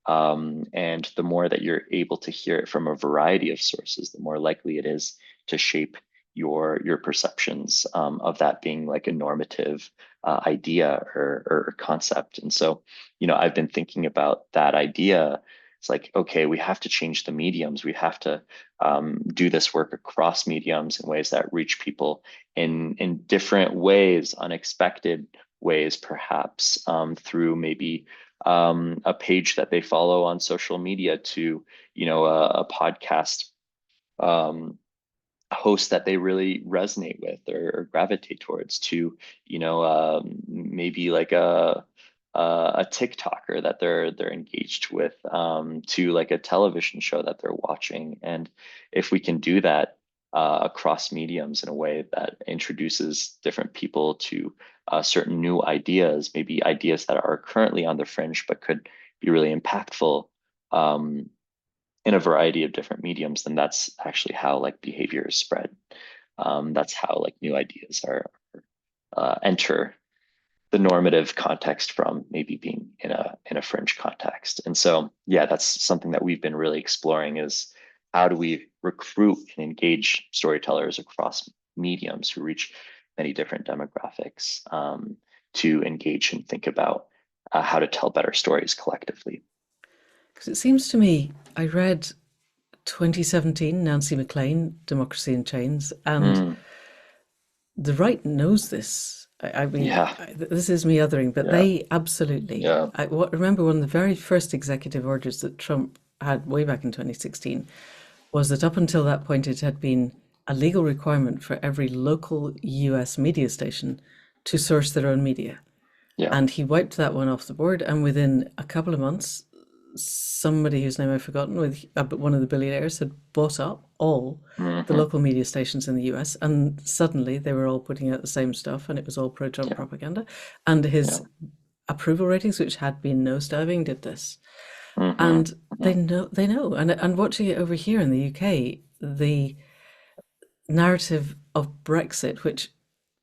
And the more that you're able to hear it from a variety of sources, the more likely it is to shape your perceptions of that being like a normative idea or concept. And so, I've been thinking about that idea. It's like, okay, we have to change the mediums. We have to do this work across mediums in ways that reach people in different ways, unexpected ways, perhaps through maybe a page that they follow on social media, to a podcast host that they really resonate with or gravitate towards, to maybe like a TikToker that they're engaged with, to like a television show that they're watching. And if we can do that across mediums in a way that introduces different people to certain new ideas, maybe ideas that are currently on the fringe but could be really impactful, um, in a variety of different mediums, then that's actually how like behavior is spread. That's how like new ideas are enter the normative context from maybe being in a fringe context. And so, yeah, that's something that we've been really exploring, is how do we recruit and engage storytellers across mediums who reach many different demographics, to engage and think about how to tell better stories collectively. Because it seems to me, I read 2017 Nancy MacLean, Democracy in Chains, and Mm, the right knows this. I mean, yeah, this is me othering, but yeah, they absolutely. yeah, Remember one of the very first executive orders that Trump had way back in 2016 was that up until that point it had been a legal requirement for every local US media station to source their own media. yeah. And he wiped that one off the board. And within a couple of months, somebody whose name I've forgotten, with one of the billionaires, had bought up all the Hmm. local media stations in the US, and suddenly they were all putting out the same stuff, and it was all pro-Trump Yeah, propaganda. And yeah. his approval ratings, which had been nosediving, did this. Hmm. And they know. And watching it over here in the UK, the narrative of Brexit, which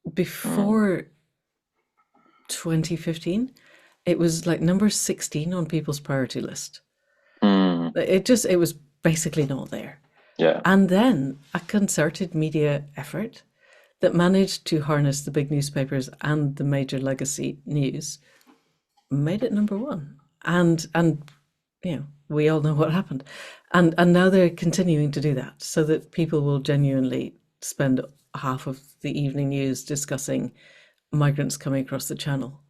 Hmm. before 2015, it was like number 16 on people's priority list. Mm, It was basically not there. yeah, And then a concerted media effort that managed to harness the big newspapers and the major legacy news made it number one. And we all know what happened. And now they're continuing to do that so that people will genuinely spend half of the evening news discussing migrants coming across the channel.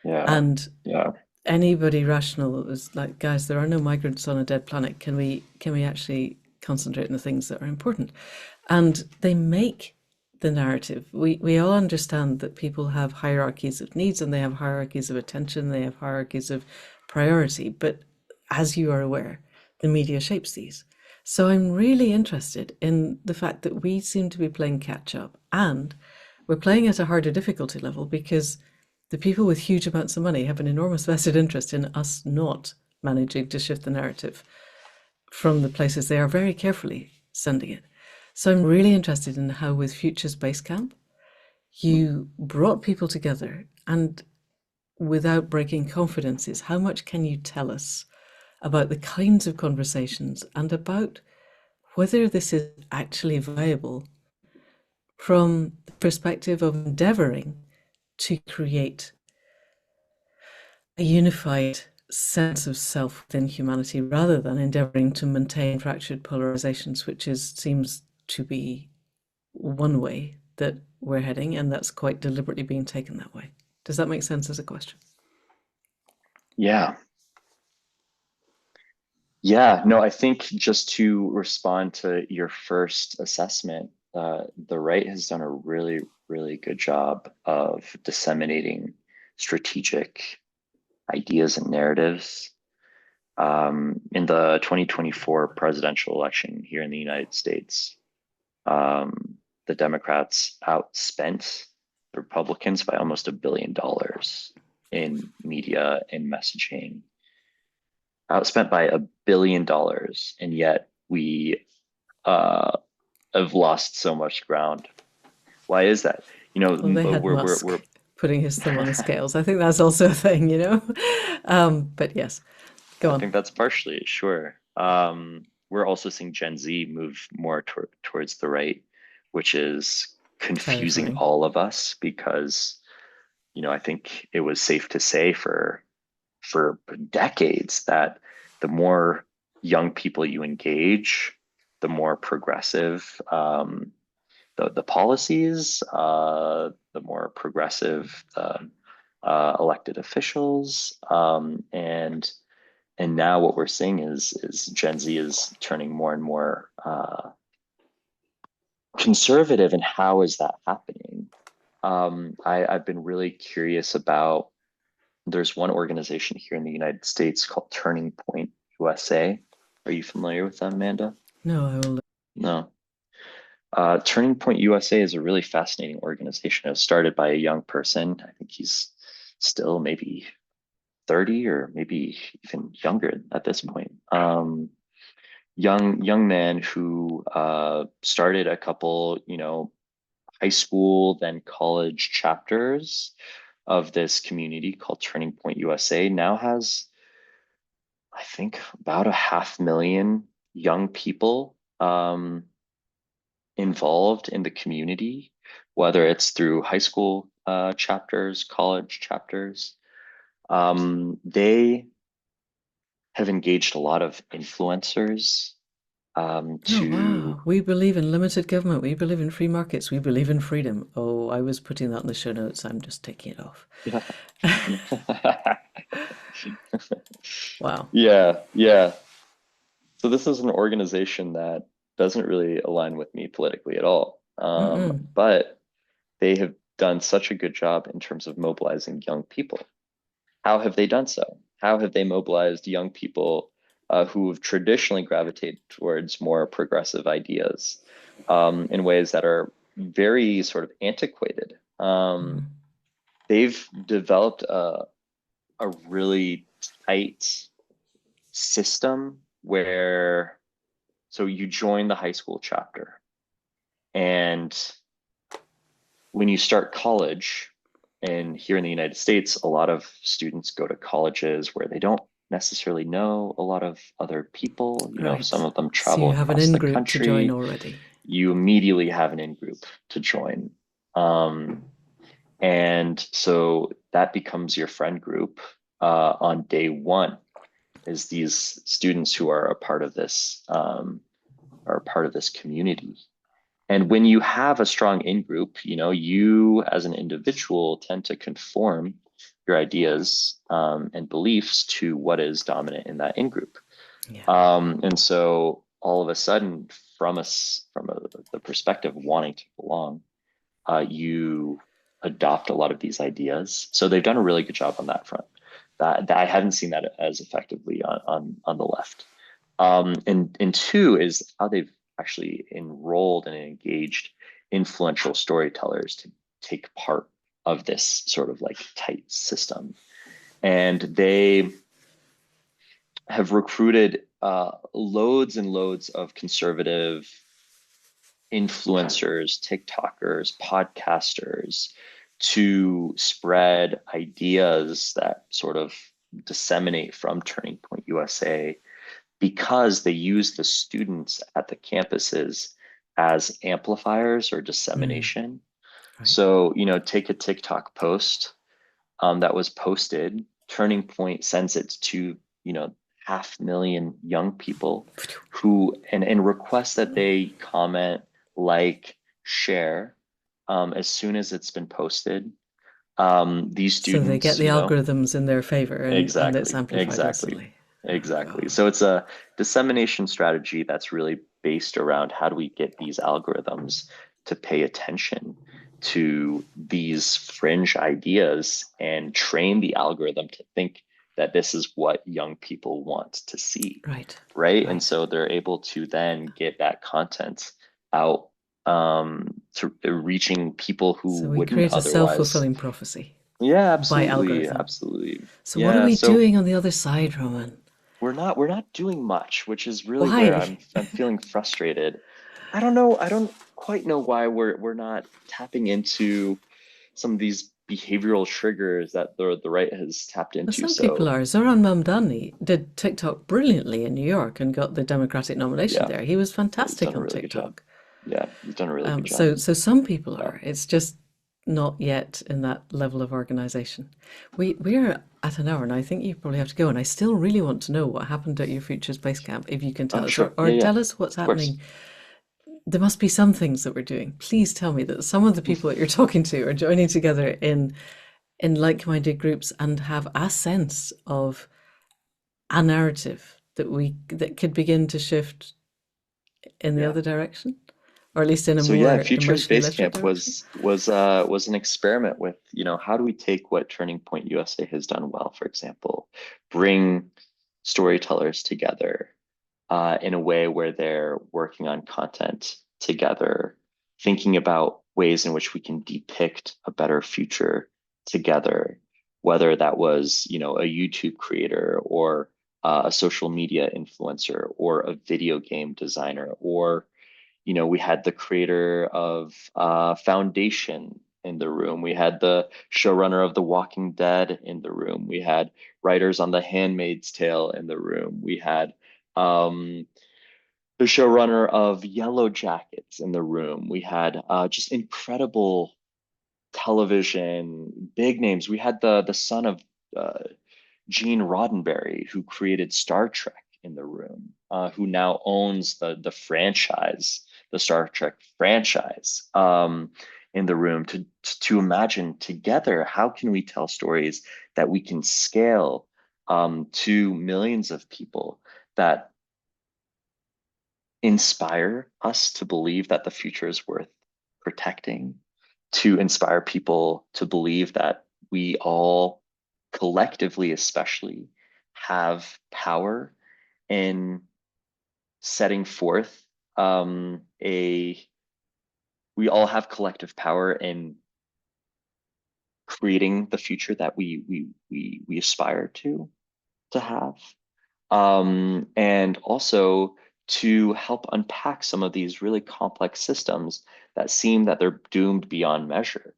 yeah, And yeah, anybody rational was like, guys, there are no migrants on a dead planet. Can we actually concentrate on the things that are important? And they make the narrative. We all understand that people have hierarchies of needs, and they have hierarchies of attention, they have hierarchies of priority. But as you are aware, the media shapes these. So I'm really interested in the fact that we seem to be playing catch up, and we're playing at a harder difficulty level because the people with huge amounts of money have an enormous vested interest in us not managing to shift the narrative from the places they are very carefully sending it. So I'm really interested in how, with Future's Basecamp, You brought people together, and without breaking confidences, how much can you tell us about the kinds of conversations and about whether this is actually viable from the perspective of endeavoring to create a unified sense of self within humanity rather than endeavoring to maintain fractured polarizations, which seems to be one way that we're heading, and that's quite deliberately being taken that way. Does that make sense as a question? Yeah. Yeah, no, I think just to respond to your first assessment, the right has done a really, really good job of disseminating strategic ideas and narratives. In the 2024 presidential election here in the United States, the Democrats outspent the Republicans by almost $1 billion in media and messaging, outspent by $1 billion, and yet we uh, have lost so much ground. Why is that? You know, Well, they had we're Musk putting his thumb on the scales. I think that's also a thing, you know? But yes, go I on. think that's partially sure. We're also seeing Gen Z move more towards the right, which is confusing Terrifying. all of us because, I think it was safe to say for decades that the more young people you engage, the more progressive the policies, the more progressive the elected officials, and now what we're seeing is Gen Z is turning more and more conservative. And how is that happening? I've been really curious about. There's one organization here in the United States called Turning Point USA. Are you familiar with them, Amanda? No, I will. No. Turning Point USA is a really fascinating organization. It was started by a young person. I think he's still maybe 30 or maybe even younger at this point. Young man who started a couple, high school then college chapters of this community called Turning Point USA. Now has, I think, about a 500,000 young people involved in the community, whether it's through high school chapters, college chapters. They have engaged a lot of influencers Oh, to wow. We believe in limited government. We believe in free markets. We believe in freedom. Oh, I was putting that in the show notes. I'm just taking it off. yeah. Wow. Yeah, yeah. So this is an organization that doesn't really align with me politically at all. Mm-mm. But they have done such a good job in terms of mobilizing young people. How have they done so? How have they mobilized young people who have traditionally gravitated towards more progressive ideas in ways that are very sort of antiquated? Mm. They've developed a really tight system where, so you join the high school chapter, and when you start college, and here in the United States, a lot of students go to colleges where they don't necessarily know a lot of other people. Some Right. of them So travel you have an across in the group to join country. already. You immediately have an in-group to join. Um, and so that becomes your friend group on day one, is these students who are a part of this are a part of this community. And when you have a strong in-group, you as an individual tend to conform your ideas and beliefs to what is dominant in that in-group. Yeah. And so all of a sudden, the perspective of wanting to belong, you adopt a lot of these ideas. So they've done a really good job on that front. That I haven't seen that as effectively on the left. And two is how they've actually enrolled and engaged influential storytellers to take part of this sort of like tight system. And they have recruited loads and loads of conservative influencers, TikTokers, podcasters to spread ideas that sort of disseminate from Turning Point USA because they use the students at the campuses as amplifiers or Mm, dissemination. right. So, take a TikTok post that was posted. Turning Point sends it to, 500,000 young people who and request that they comment, like, share as soon as it's been posted. These So they get students, the algorithms in their favor and it's exactly, amplified exactly, instantly. Oh exactly. God. So it's a dissemination strategy that's really based around how do we get these algorithms to pay attention to these fringe ideas and train the algorithm to think that this is what young people want to see, Right. right? And Right. so they're able to then get that content out to reaching people who So we wouldn't create a otherwise. self-fulfilling prophecy Yeah, by absolutely, algorithm. absolutely. So what are Yeah, we so doing on the other side, Roman? we're not doing much, which is really where Why? I'm feeling frustrated. I don't know. I don't quite know why we're not tapping into some of these behavioral triggers that the right has tapped Well, into. some people So are. Zoran Mamdani did TikTok brilliantly in New York and got the Democratic nomination yeah, there. He was yeah, he's done fantastic a on really good job. TikTok. Yeah, he's done a really good job. So some people Yeah, are. It's just not yet in that level of organization. We're at an hour, and I think you probably have to go. And I still really want to know what happened at your Futures Basecamp, if you can oh tell us, sure, or yeah, yeah, tell us what's of course. happening. There must be some things that we're doing. Please tell me that some of the people that you're talking to are joining together in like-minded groups and have a sense of a narrative that could begin to shift in the Yeah. other direction, or at least in a So yeah, more Futures emotionally literate Basecamp direction. was an experiment with, how do we take what Turning Point USA has done well, for example, bring storytellers together in a way where they're working on content together, thinking about ways in which we can depict a better future together, whether that was, a YouTube creator or a social media influencer or a video game designer or we had the creator of Foundation in the room. We had the showrunner of The Walking Dead in the room. We had writers on The Handmaid's Tale in the room. We had um, the showrunner of Yellow Jackets in the room. We had just incredible television big names. We had the son of uh, Gene Roddenberry, who created Star Trek in the room, who now owns the franchise, the Star Trek franchise, in the room to imagine together how can we tell stories that we can scale to millions of people that inspire us to believe that the future is worth protecting, to inspire people to believe that we all collectively, especially, have power in setting forth a we all have collective power in creating the future that we aspire to have. And also to help unpack some of these really complex systems that seem that they're doomed beyond measure.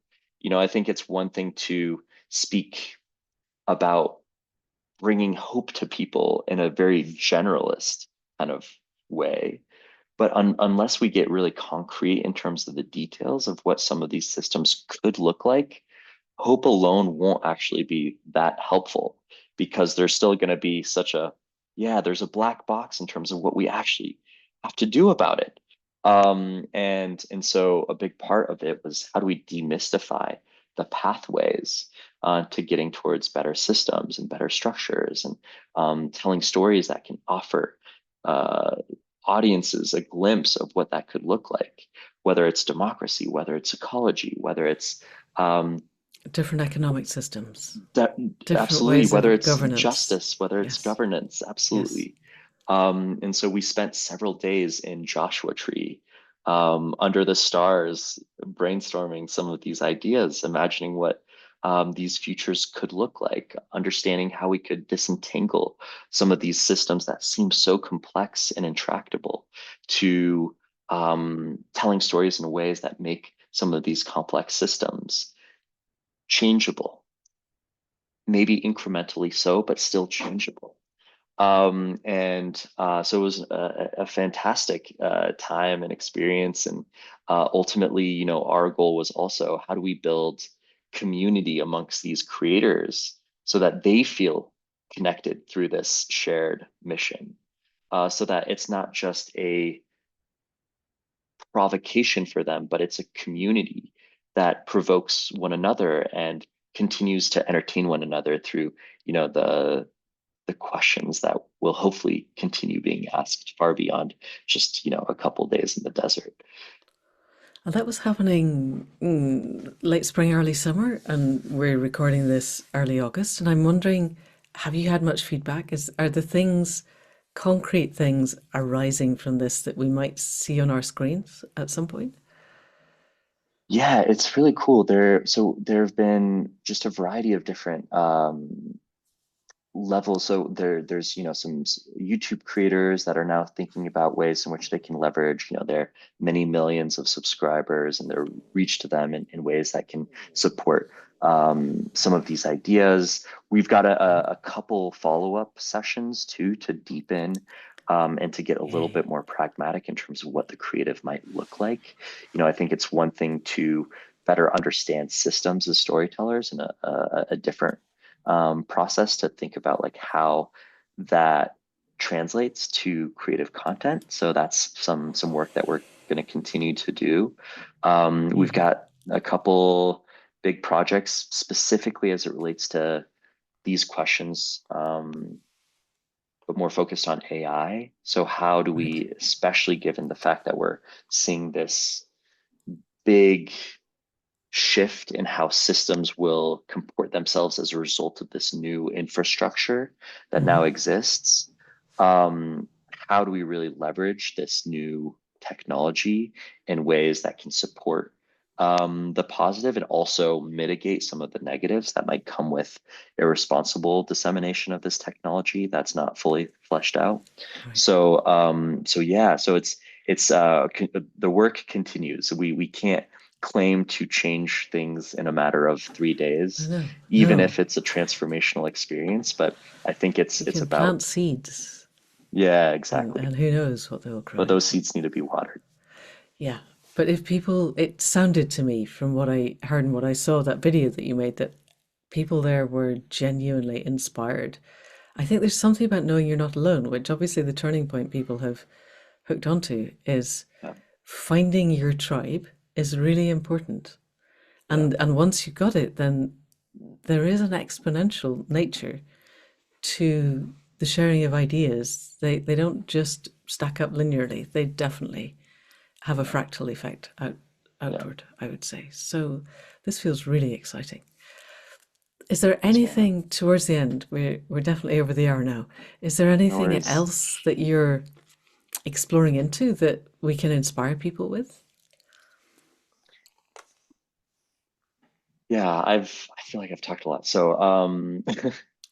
I think it's one thing to speak about bringing hope to people in a very generalist kind of way. But unless we get really concrete in terms of the details of what some of these systems could look like, hope alone won't actually be that helpful because there's still going to be yeah, there's a black box in terms of what we actually have to do about it. And so a big part of it was how do we demystify the pathways to getting towards better systems and better structures and telling stories that can offer uh, audiences a glimpse of what that could look like, whether it's democracy, whether it's ecology, whether it's um, Different economic systems, that different absolutely, ways whether of it's governance. justice, whether it's Yes, governance, yes. absolutely. And so we spent several days in Joshua Tree, under the stars, brainstorming some of these ideas, imagining what these futures could look like, understanding how we could disentangle some of these systems that seem so complex and intractable to telling stories in ways that make some of these complex systems changeable, maybe incrementally so, but still changeable. So it was a fantastic time and experience. And ultimately, our goal was also how do we build community amongst these creators so that they feel connected through this shared mission, so that it's not just a provocation for them, but it's a community that provokes one another and continues to entertain one another through, the questions that will hopefully continue being asked far beyond just, a couple days in the desert. And that was happening late spring, early summer, and we're recording this early August. And I'm wondering, have you had much feedback? Are the things, concrete things, arising from this that we might see on our screens at some point? Yeah, it's really cool. There have been just a variety of different level. So there's some YouTube creators that are now thinking about ways in which they can leverage their many millions of subscribers and their reach to them in ways that can support some of these ideas. We've got a couple follow-up sessions too to deepen and to get a little Yay. bit more pragmatic in terms of what the creative might look like. I think it's one thing to better understand systems as storytellers and a different process to think about like how that translates to creative content. So that's some work that we're going to continue to do. We've Mhm. got a couple big projects specifically as it relates to these questions, but more focused on AI. So how do Right. we, especially given the fact that we're seeing this big shift in how systems will comport themselves as a result of this new infrastructure that now Hmm. exists. Um, how do we really leverage this new technology in ways that can support the positive and also mitigate some of the negatives that might come with irresponsible dissemination of this technology that's not fully fleshed out. Right. So yeah, so the work continues. We can't claim to change things in a matter of 3 days, No, even no. if it's a transformational experience. But I think it's We it's can about, plant seeds, yeah, and exactly. who knows what they'll grow But those into. seeds need to be watered. Yeah. But if people, it sounded to me from what I heard and what I saw, that video that you made, that people there were genuinely inspired. I think there's something about knowing you're not alone, which obviously the turning point people have hooked onto is Yeah, finding your tribe is really important. yeah, And once you got it, then there is an exponential nature to the sharing of ideas. They don't just stack up linearly. They definitely have a yeah, fractal effect yeah. outward, I would say. So this feels really exciting. Is there Thanks, Mara. anything towards the end? We're definitely over the hour now. Is there No anything worries. else that you're exploring into that we can inspire people with? Yeah, I feel like I've talked a lot. So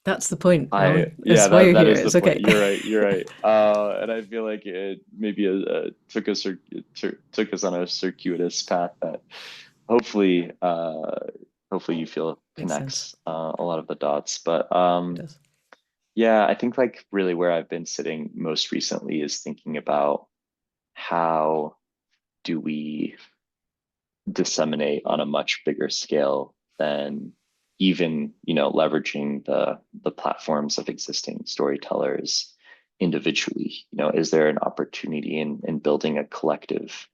That's the point, I Roman. yeah, That's why you're that here. is the It's point. okay. You're right. You're right. And I feel like it maybe took us on a circuitous path that hopefully hopefully you feel Makes sense. connects a lot of the dots. But It does. yeah, I think like really where I've been sitting most recently is thinking about how do we disseminate on a much bigger scale than even leveraging the platforms of existing storytellers individually. Is there an opportunity in building a collective,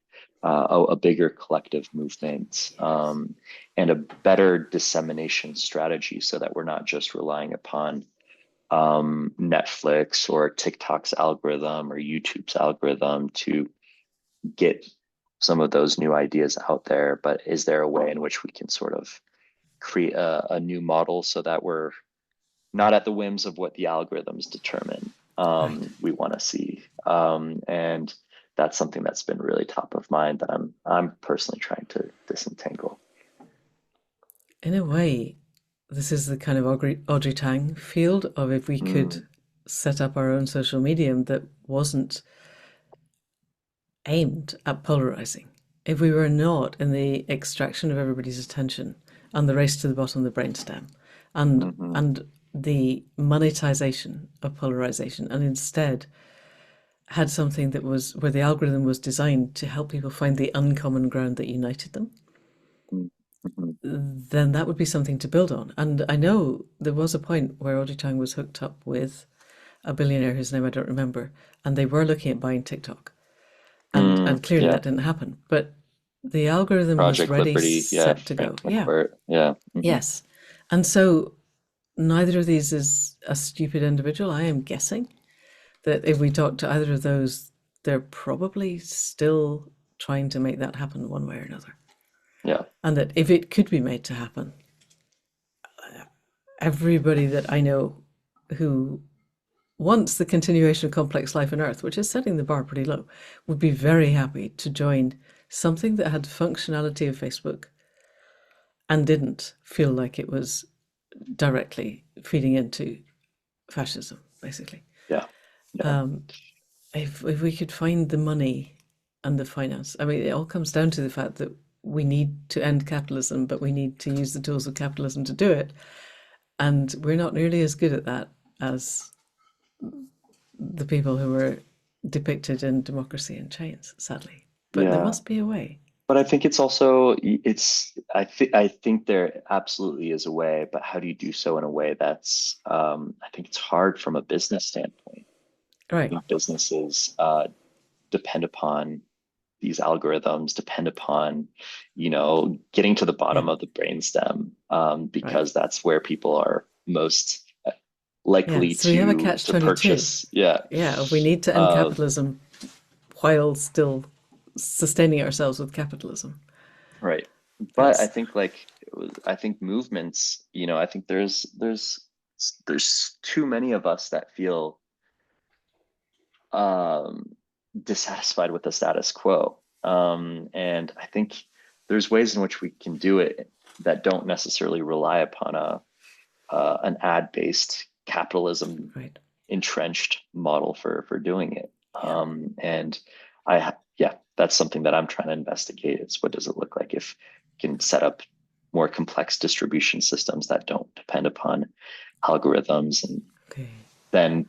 a bigger collective movement, and a better dissemination strategy so that we're not just relying upon Netflix or TikTok's algorithm or YouTube's algorithm to get some of those new ideas out there, but is there a way in which we can sort of create a new model so that we're not at the whims of what the algorithms determine Right. we want to see? And that's something that's been really top of mind that I'm personally trying to disentangle. In a way, this is the kind of Audrey Tang field of if we could Mm, set up our own social medium that wasn't aimed at polarizing, if we were not in the extraction of everybody's attention and the race to the bottom of the brainstem Hmm. and the monetization of polarization, and instead had something that was where the algorithm was designed to help people find the uncommon ground that united them, Hmm. then that would be something to build on. And I know there was a point where Audrey Tang was hooked up with a billionaire whose name I don't remember, and they were looking at buying TikTok. And clearly Yeah. that didn't happen. But the algorithm was Project ready, Liberty. Yeah. set to Frank go. Yeah. McCourt. Yeah. Hmm. Yes. And so neither of these is a stupid individual. I am guessing that if we talk to either of those, they're probably still trying to make that happen one way or another. Yeah. And that if it could be made to happen, everybody that I know who wants the continuation of complex life on Earth, which is setting the bar pretty low, would be very happy to join something that had functionality of Facebook and didn't feel like it was directly feeding into fascism, basically. Yeah. Yeah. Um, if we could find the money and the finance, I mean, it all comes down to the fact that we need to end capitalism, but we need to use the tools of capitalism to do it. And we're not nearly as good at that as the people who were depicted in Democracy in Chains, sadly. But there Yeah. must be a way. But I think it's also I think there absolutely is a way, but how do you do so in a way that's I think it's hard from a business standpoint. I Right. think businesses depend upon these algorithms, depend upon, getting to the Yeah. bottom of the brainstem, Right. because that's where people are most Yeah. likely So we have a to catch to 22. purchase. Yeah. Yeah. We need to end Uh, capitalism while still sustaining ourselves with capitalism. right. But I That's think I think movements, I think there's too many of us that feel um, dissatisfied with the status quo. And I think there's ways in which we can do it that don't necessarily rely upon an ad-based capitalism right. entrenched model for doing it. Yeah. And yeah, that's something that I'm trying to investigate. It's what does it look like if you can set up more complex distribution systems that don't depend upon algorithms and Okay. then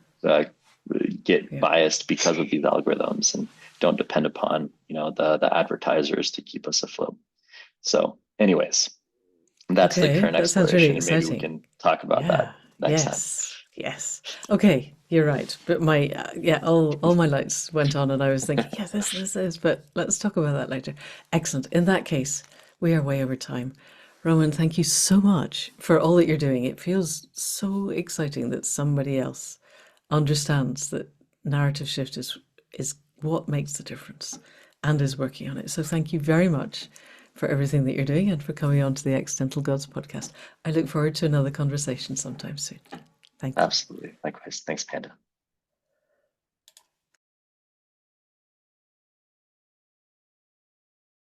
get Yeah. biased because of these algorithms and don't depend upon the advertisers to keep us afloat. So anyways, that's the Okay. current That sounds really exploration, and maybe we exciting. can talk about Yeah. that next time. Yes. Yes. Okay. You're right. But my yeah, all my lights went on, and I was thinking, yeah, this is. But let's talk about that later. Excellent. In that case, we are way over time. Roman, thank you so much for all that you're doing. It feels so exciting that somebody else understands that narrative shift is what makes the difference and is working on it. So thank you very much for everything that you're doing and for coming on to the Accidental Gods podcast. I look forward to another conversation sometime soon. Thank you. Absolutely. Likewise. Thanks, Panda.